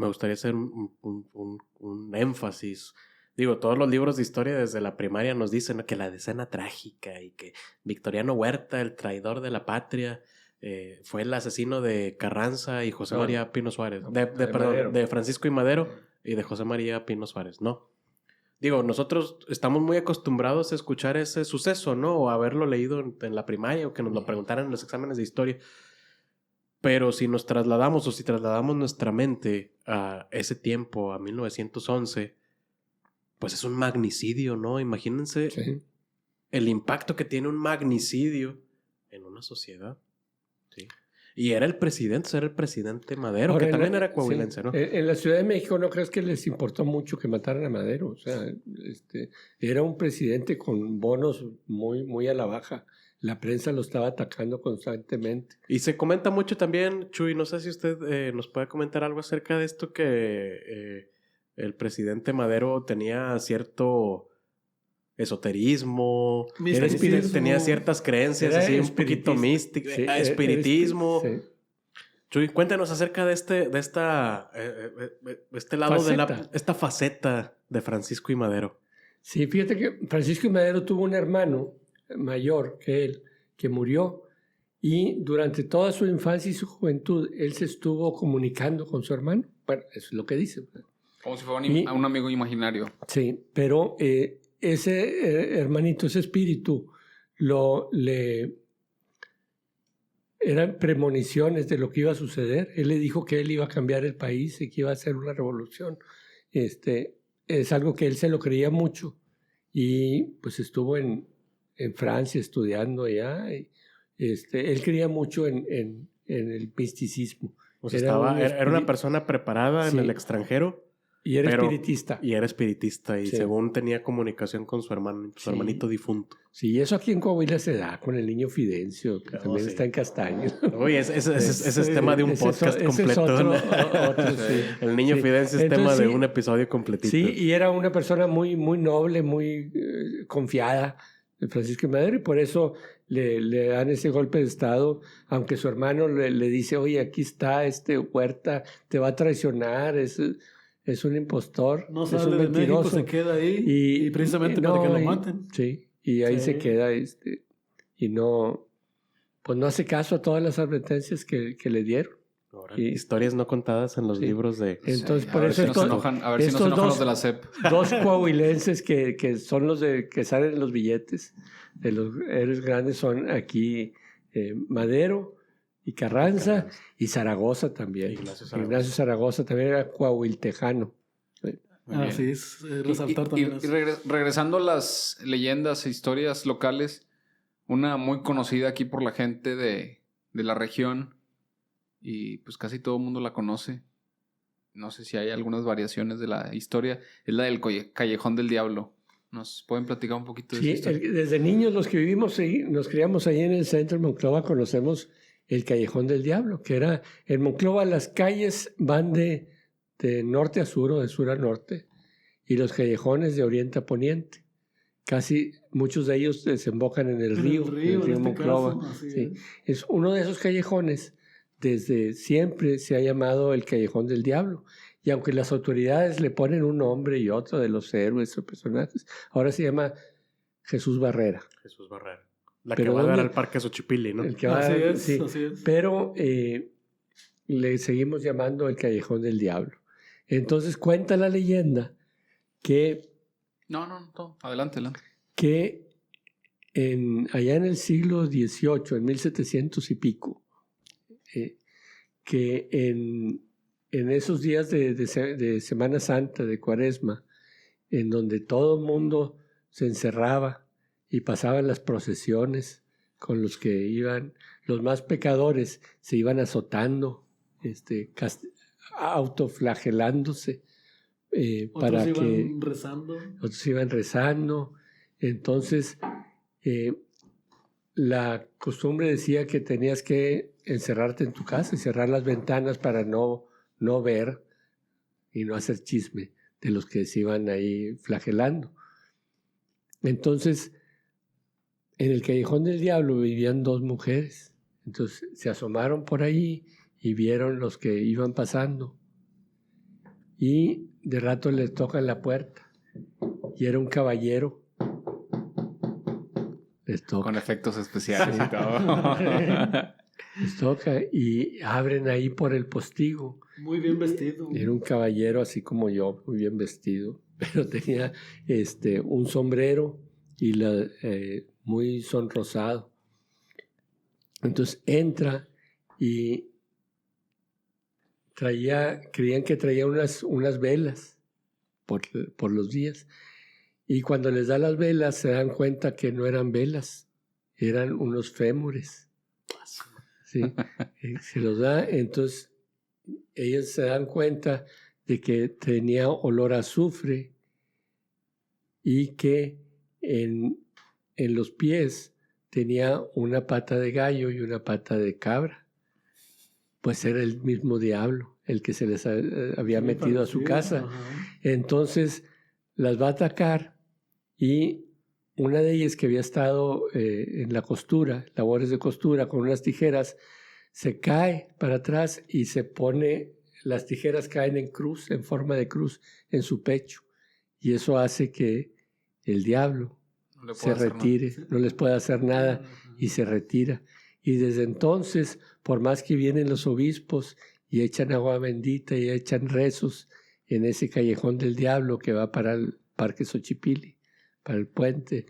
me gustaría hacer un énfasis. Digo, todos los libros de historia desde la primaria nos dicen, ¿no?, que la decena trágica y que Victoriano Huerta, el traidor de la patria, fue el asesino de Carranza y José María Pino Suárez. De Francisco I. Madero y de José María Pino Suárez, ¿no? Digo, nosotros estamos muy acostumbrados a escuchar ese suceso, ¿no? O haberlo leído en la primaria o que nos lo preguntaran en los exámenes de historia. Pero si nos trasladamos o si trasladamos nuestra mente a ese tiempo, a 1911, pues es un magnicidio, ¿no? Imagínense el impacto que tiene un magnicidio en una sociedad. Sí. Y era el presidente Madero, ahora, que también era coahuilense, ¿no? En la Ciudad de México no crees que les importó mucho que mataran a Madero. O sea, era un presidente con bonos muy, muy a la baja. La prensa lo estaba atacando constantemente. Y se comenta mucho también, Chuy, no sé si usted nos puede comentar algo acerca de esto, que el presidente Madero tenía cierto esoterismo, tenía ciertas creencias así un poquito místicas, espiritismo. Sí. Chuy, cuéntanos acerca de este lado faceta. Esta faceta de Francisco I. Madero. Sí, fíjate que Francisco I. Madero tuvo un hermano mayor que él, que murió, y durante toda su infancia y su juventud él se estuvo comunicando con su hermano. Bueno, eso es lo que dice. Como si fuera un amigo imaginario. Sí, pero ese hermanito, ese espíritu, eran premoniciones de lo que iba a suceder. Él le dijo que él iba a cambiar el país y que iba a hacer una revolución. Es algo que él se lo creía mucho, y pues estuvo en Francia estudiando allá. Él creía mucho en el misticismo. Pues era una persona preparada en el extranjero. Y era espiritista. Y según tenía comunicación con su hermanito difunto. Sí, eso aquí en Coahuila se da con el niño Fidencio, que también está en Castaño. Uy, ese es tema de un podcast completo. El niño Fidencio es tema de un episodio completito. Sí, y era una persona muy, muy noble, muy confiada de Francisco I. Madero, y por eso le dan ese golpe de estado, aunque su hermano le dice, oye, aquí está Huerta, te va a traicionar, es un impostor, no es sale un mentiroso. De México, se queda ahí y precisamente para que lo maten. Sí, y ahí se queda y no, pues no hace caso a todas las advertencias que le dieron. Historias no contadas en los libros de... Entonces, por eso estos los de la SEP. Dos coahuilenses que son los que salen en los billetes de los héroes grandes son aquí Madero y Carranza y Zaragoza también. Ignacio Zaragoza también era coahuiltejano. Así es, resaltar también eso. Regresando a las leyendas e historias locales, una muy conocida aquí por la gente de la región, y pues casi todo el mundo la conoce. No sé si hay algunas variaciones de la historia, es la del Callejón del Diablo. ¿Nos pueden platicar un poquito de eso? Sí, desde niños los que vivimos ahí, nos criamos ahí en el centro de Monclova, conocemos el Callejón del Diablo, que era en Monclova. Las calles van de norte a sur o de sur a norte, y los callejones de oriente a poniente. Casi muchos de ellos desembocan en el río Monclova. Sí. Es uno de esos callejones. Desde siempre se ha llamado el Callejón del Diablo. Y aunque las autoridades le ponen un nombre y otro de los héroes o personajes, ahora se llama Jesús Barrera. Jesús Barrera. Que va a dar al Parque Xochipilli, ¿no? Así es. Pero le seguimos llamando el Callejón del Diablo. Entonces cuenta la leyenda que... No, adelante. Que allá en el siglo XVIII, en 1700 y pico, que en esos días de Semana Santa, de Cuaresma, en donde todo el mundo se encerraba y pasaban las procesiones con los que iban, los más pecadores se iban azotando, autoflagelándose, otros iban rezando. Entonces la costumbre decía que tenías que encerrarte en tu casa y cerrar las ventanas para no ver y no hacer chisme de los que se iban ahí flagelando. Entonces, en el Callejón del Diablo vivían dos mujeres. Entonces se asomaron por ahí y vieron los que iban pasando. y de rato les tocan la puerta y era un caballero. Les toca. Con efectos especiales y todo. Les toca y abren ahí por el postigo. Muy bien vestido. Era un caballero así como yo, muy bien vestido, pero tenía un sombrero y muy sonrosado. Entonces entra y creían que traía unas velas por los días. Y cuando les da las velas se dan cuenta que no eran velas, eran unos fémures. ¿Sí? Se los da, entonces ellos se dan cuenta de que tenía olor a azufre y que en los pies tenía una pata de gallo y una pata de cabra. Pues era el mismo diablo, el que se les había metido a su casa. Ajá. Entonces las va a atacar y una de ellas que había estado en la costura, labores de costura con unas tijeras, se cae para atrás y las tijeras caen en cruz, en forma de cruz, en su pecho. Y eso hace que el diablo se retire, no les puede hacer nada y se retira. Y desde entonces, por más que vienen los obispos y echan agua bendita y echan rezos en ese callejón del diablo que va para el Parque Xochipilli, para el puente,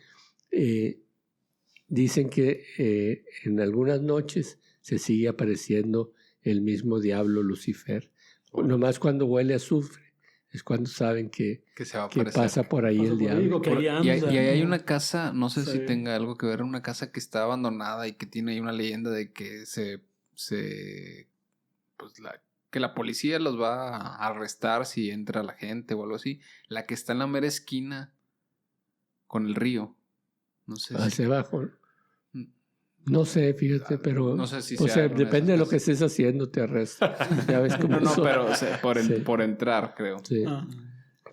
dicen que en algunas noches se sigue apareciendo el mismo diablo Lucifer. Nomás cuando huele a azufre es cuando saben que pasa por ahí el diablo. Y ahí hay una casa, no sé si tenga algo que ver, una casa que está abandonada y que tiene ahí una leyenda de que que la policía los va a arrestar si entra la gente o algo así. La que está en la mera esquina con el río. No sé hacia abajo. No sé, fíjate, pero no sé si depende de lo que estés haciendo, te arrestan. Ya ves cómo pero por entrar, creo. Sí.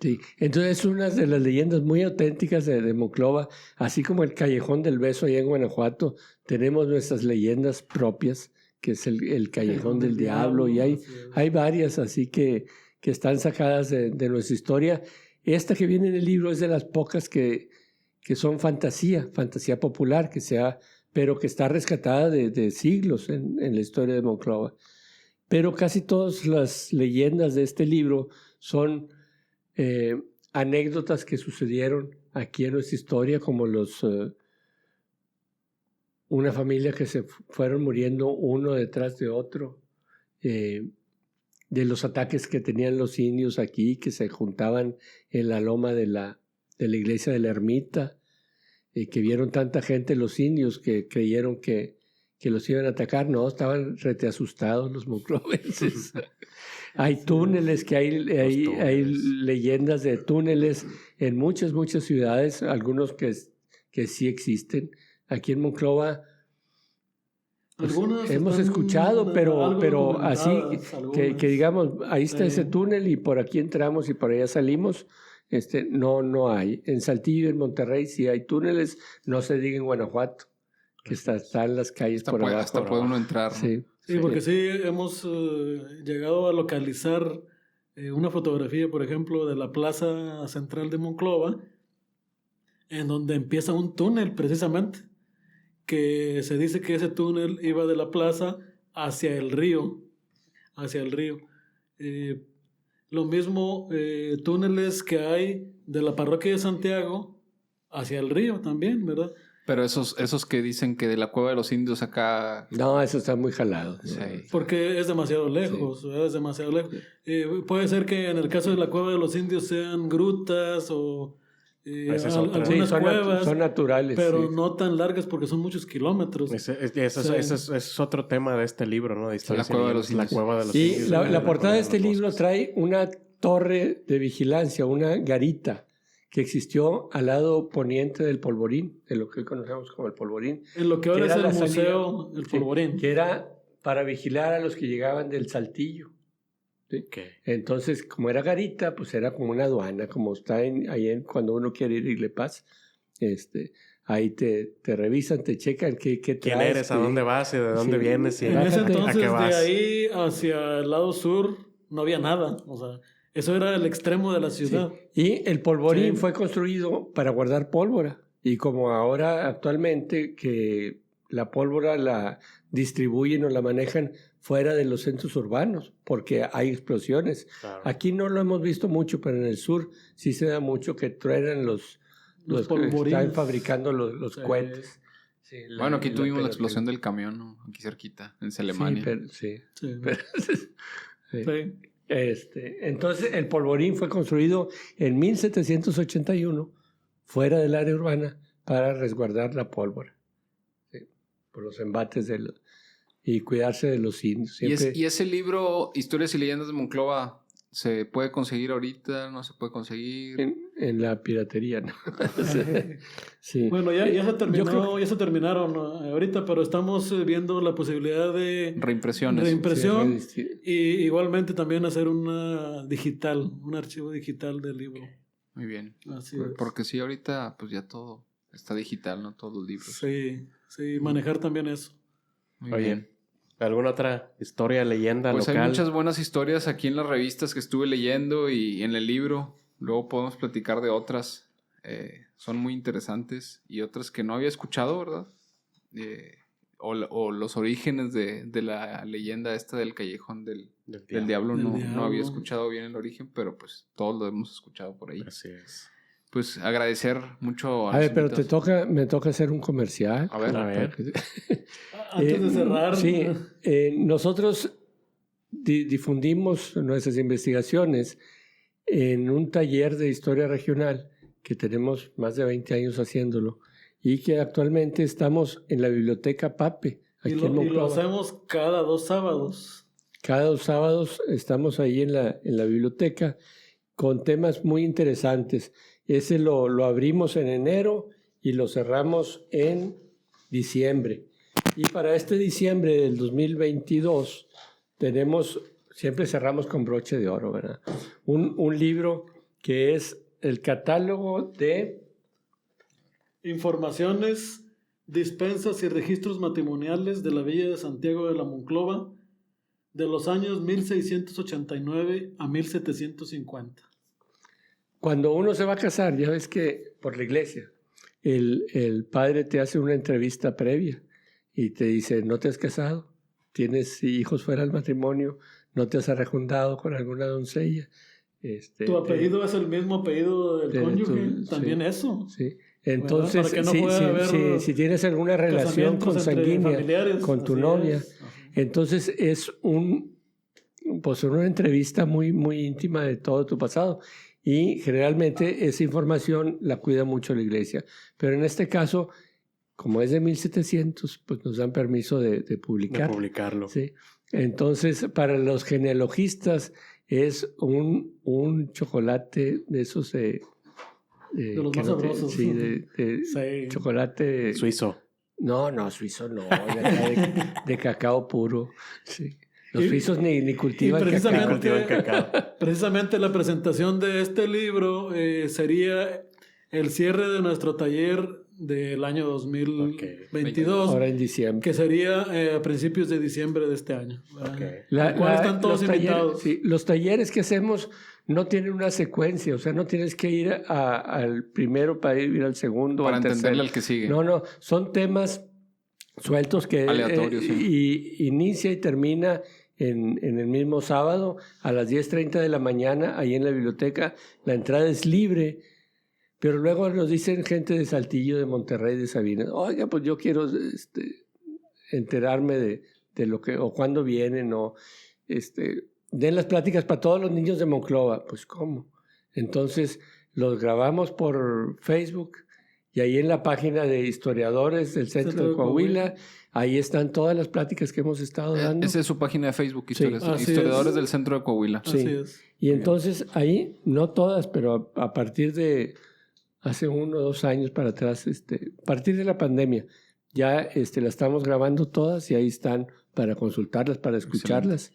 Sí. Entonces es una de las leyendas muy auténticas de Monclova, así como el Callejón del Beso allá en Guanajuato, tenemos nuestras leyendas propias, que es el Callejón del Diablo, y hay varias así que están sacadas de nuestra historia. Esta que viene en el libro es de las pocas que son fantasía popular, pero que está rescatada de siglos en la historia de Monclova. Pero casi todas las leyendas de este libro son anécdotas que sucedieron aquí en nuestra historia, como una familia que se fueron muriendo uno detrás de otro, de los ataques que tenían los indios aquí, que se juntaban en la loma de la iglesia de la ermita, que vieron tanta gente los indios que creyeron que los iban a atacar. No, estaban rete asustados los monclovenses. Hay túneles, hay leyendas de túneles en muchas ciudades, algunos que sí existen. Aquí en Monclova pues, hemos escuchado, pero así que digamos, ahí está ese túnel y por aquí entramos y por allá salimos. No hay. En Saltillo y en Monterrey sí hay túneles, no se diga en Guanajuato, que están las calles por abajo. Hasta puede uno entrar, ¿no? Sí, porque sí hemos llegado a localizar una fotografía, por ejemplo, de la plaza central de Monclova, en donde empieza un túnel precisamente, que se dice que ese túnel iba de la plaza hacia el río. Lo mismo túneles que hay de la parroquia de Santiago hacia el río también, ¿verdad? Pero esos que dicen que de la cueva de los indios acá... No, eso está muy jalado. Sí. Porque es demasiado lejos, sí. Es demasiado lejos. Puede ser que en el caso de la cueva de los indios sean grutas o algunas cuevas. Son naturales. Pero no tan largas porque son muchos kilómetros. Ese es otro tema de este libro, ¿no? De la cueva de los indios. Y la portada de este libro trae una torre de vigilancia, una garita, que existió al lado poniente del Polvorín, de lo que hoy conocemos como el Polvorín. En lo que ahora es el museo, el Polvorín. Que era para vigilar a los que llegaban del Saltillo. ¿Sí? Okay. Entonces, como era garita, pues era como una aduana, como está ahí cuando uno quiere ir Le Paz. Ahí te revisan, te checan qué traes. ¿Quién eres? ¿A dónde vas? ¿Y de dónde vienes? En ese entonces, de ahí hacia el lado sur, no había nada. O sea, Eso era el extremo de la ciudad. Sí. Y el polvorín fue construido para guardar pólvora. Y como ahora actualmente que la pólvora la distribuyen o la manejan fuera de los centros urbanos, porque hay explosiones. Claro. Aquí no lo hemos visto mucho, pero en el sur sí se da mucho que truenan los que están fabricando los cohetes. Sí, bueno, aquí tuvimos la explosión del camión, ¿no? Aquí cerquita, en Alemania. Entonces, el polvorín fue construido en 1781 fuera del área urbana para resguardar la pólvora, por los embates y cuidarse de los indios. Siempre... ¿Y ese libro, Historias y Leyendas de Monclova, se puede conseguir ahorita? ¿No se puede conseguir? En la piratería, ¿no? Sí. Bueno, ya se terminó, ya se terminaron ahorita, pero estamos viendo la posibilidad de reimpresión y igualmente también hacer un archivo digital del libro. Muy bien. Así es. Porque sí, ahorita pues ya todo está digital, ¿no? Todos los libros. Sí, manejar también eso. Muy bien. ¿Alguna otra historia, leyenda pues local? Hay muchas buenas historias aquí en las revistas que estuve leyendo y en el libro. Luego podemos platicar de otras. Son muy interesantes y otras que no había escuchado, ¿verdad? O los orígenes de la leyenda esta del callejón del diablo. No había escuchado bien el origen, pero pues todos lo hemos escuchado por ahí. Así es. Pues agradecer mucho a ver, pero me toca hacer un comercial. A ver. Antes de cerrar. Sí, nosotros difundimos nuestras investigaciones en un taller de historia regional que tenemos más de 20 años haciéndolo y que actualmente estamos en la biblioteca Pape. Aquí y lo hacemos cada 2 sábados. Cada 2 sábados estamos ahí en la biblioteca con temas muy interesantes. Ese lo abrimos en enero y lo cerramos en diciembre. Y para este diciembre del 2022 siempre cerramos con broche de oro, ¿verdad? Un libro que es el catálogo de informaciones, dispensas y registros matrimoniales de la Villa de Santiago de la Monclova de los años 1689 a 1750. Cuando uno se va a casar, ya ves que por la iglesia, el padre te hace una entrevista previa y te dice, ¿no te has casado? ¿Tienes hijos fuera del matrimonio? ¿No te has arrejuntado con alguna doncella? ¿Tu apellido es el mismo apellido del cónyuge? También eso. Sí. Entonces, si tienes alguna relación consanguínea con tu novia, entonces es una entrevista muy, muy íntima de todo tu pasado. Y generalmente esa información la cuida mucho la iglesia. Pero en este caso, como es de 1700, pues nos dan permiso de publicarlo. De publicarlo. Sí. Entonces, para los genealogistas es un chocolate de esos de los más sabrosos. Sí, chocolate suizo. No, suizo no, de cacao puro. Sí. Los suizos ni cultivan cacao. Precisamente la presentación de este libro sería el cierre de nuestro taller del año 2022. Ahora en diciembre. Que sería a principios de diciembre de este año. Están todos invitados. Los talleres que hacemos no tienen una secuencia, o sea, no tienes que ir al primero para ir al segundo. Para entenderle al que sigue. No, son temas sueltos que aleatorios, y inicia y termina en el mismo sábado a las 10:30 de la mañana ahí en la biblioteca. La entrada es libre, pero luego nos dicen gente de Saltillo, de Monterrey, de Sabinas, oiga, pues yo quiero enterarme de lo que o cuándo vienen o den las pláticas para todos los niños de Monclova. Pues ¿cómo? Entonces los grabamos por Facebook. Y ahí en la página de historiadores del Centro de Coahuila, ahí están todas las pláticas que hemos estado dando. Esa es su página de Facebook, historiadores del Centro de Coahuila. Sí. Así es. Y entonces ahí, no todas, pero a partir de hace 1 o 2 años para atrás, a partir de la pandemia, ya la estamos grabando todas y ahí están para consultarlas, para escucharlas.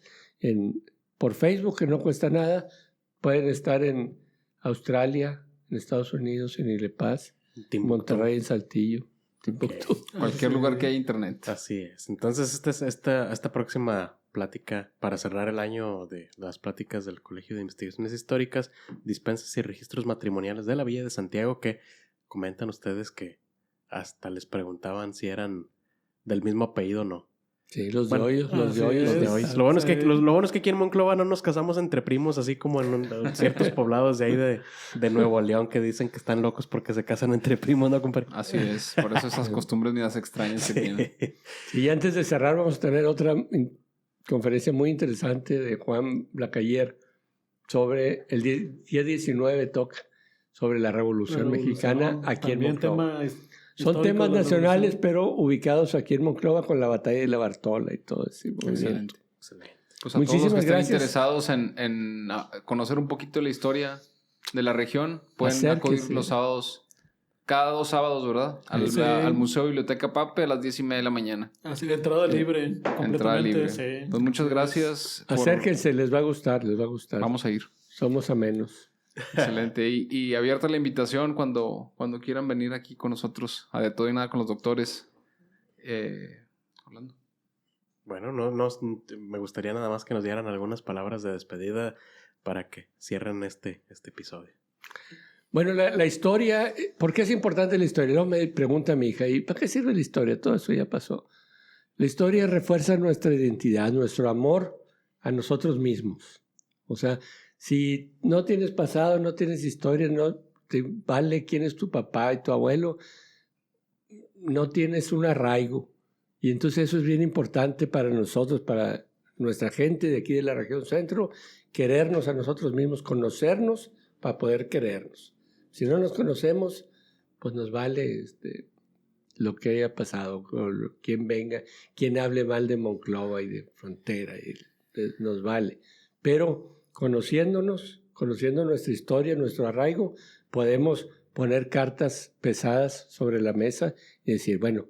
Por Facebook, que no cuesta nada, pueden estar en Australia, en Estados Unidos, en Ilepaz, Monterrey, en Saltillo, Timbuktu. Cualquier lugar que haya internet. Así es. Entonces, esta próxima plática para cerrar el año de las pláticas del Colegio de Investigaciones Históricas, Dispensas y Registros Matrimoniales de la Villa de Santiago, que comentan ustedes que hasta les preguntaban si eran del mismo apellido o no. Sí, los de hoy. Lo bueno es que aquí en Monclova no nos casamos entre primos, así como en ciertos poblados de ahí de Nuevo León que dicen que están locos porque se casan entre primos, ¿no, compadre? Así es, por eso esas costumbres medias extrañas que tienen. Y antes de cerrar vamos a tener otra conferencia muy interesante de Juan Blacayer sobre el día 19 toca sobre la Revolución Mexicana aquí en Monclova. Son temas nacionales, pero ubicados aquí en Monclova con la batalla de la Bartola y todo eso. Excelente. Pues a muchísimas todos los que estén interesados en conocer un poquito de la historia de la región, pueden acudir los sábados, cada 2 sábados, ¿verdad? Al Museo Biblioteca Pape a las 10:30 de la mañana. Así de entrada libre, completamente. Entrada libre. Sí. Pues muchas gracias. Acérquense, les va a gustar, Vamos a ir. Somos amenos. Excelente. Y abierta la invitación cuando quieran venir aquí con nosotros a De Todo y Nada con los doctores. Orlando. Bueno, me gustaría nada más que nos dieran algunas palabras de despedida para que cierren este episodio. Bueno, la historia, ¿por qué es importante la historia? No me pregunta mi hija, ¿y para qué sirve la historia? Todo eso ya pasó. La historia refuerza nuestra identidad, nuestro amor a nosotros mismos. O sea, si no tienes pasado, no tienes historia, no te vale quién es tu papá y tu abuelo, no tienes un arraigo. Y entonces eso es bien importante para nosotros, para nuestra gente de aquí de la región centro, querernos a nosotros mismos, conocernos para poder querernos. Si no nos conocemos, pues nos vale lo que haya pasado, quién venga, quién hable mal de Monclova y de Frontera, nos vale. Pero conociéndonos, conociendo nuestra historia, nuestro arraigo, podemos poner cartas pesadas sobre la mesa y decir, bueno,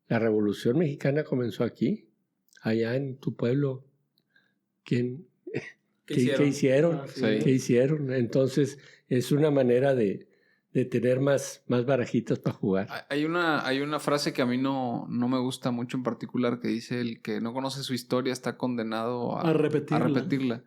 la Revolución Mexicana comenzó aquí, allá en tu pueblo. ¿Qué hicieron? ¿Qué hicieron? Entonces, es una manera de tener más barajitas para jugar. Hay una frase que a mí no me gusta mucho en particular, que dice: el que no conoce su historia está condenado a repetirla.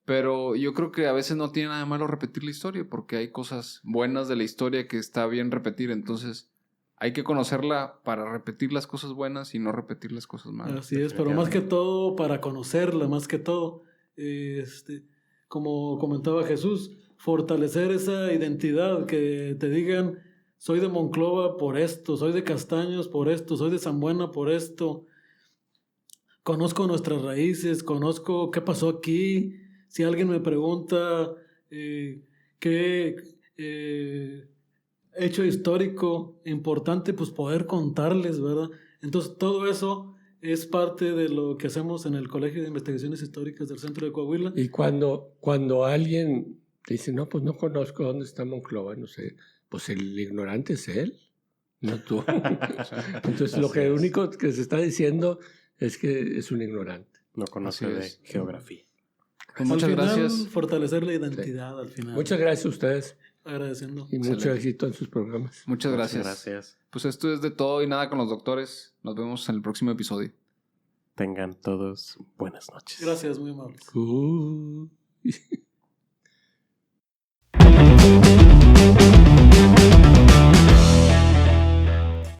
Pero yo creo que a veces no tiene nada de malo repetir la historia, porque hay cosas buenas de la historia que está bien repetir. Entonces, hay que conocerla para repetir las cosas buenas y no repetir las cosas malas. Así es, pero más que todo para conocerla, más que todo, como comentaba Jesús, fortalecer esa identidad, que te digan, soy de Monclova por esto, soy de Castaños por esto, soy de San Buena por esto. Conozco nuestras raíces, conozco qué pasó aquí. Si alguien me pregunta qué hecho histórico importante, pues poder contarles, ¿verdad? Entonces todo eso es parte de lo que hacemos en el Colegio de Investigaciones Históricas del Centro de Coahuila. Y cuando alguien dice, no, pues no conozco dónde está Monclova, no sé, pues el ignorante es él, no tú. Entonces lo único que se está diciendo es que es un ignorante. No conoce de geografía. Pues muchas gracias. Fortalecer la identidad al final. Muchas gracias a ustedes. Agradeciendo. Y mucho éxito en sus programas. Muchas gracias. Pues esto es De Todo y Nada con los doctores. Nos vemos en el próximo episodio. Tengan todos buenas noches. Gracias, muy amables.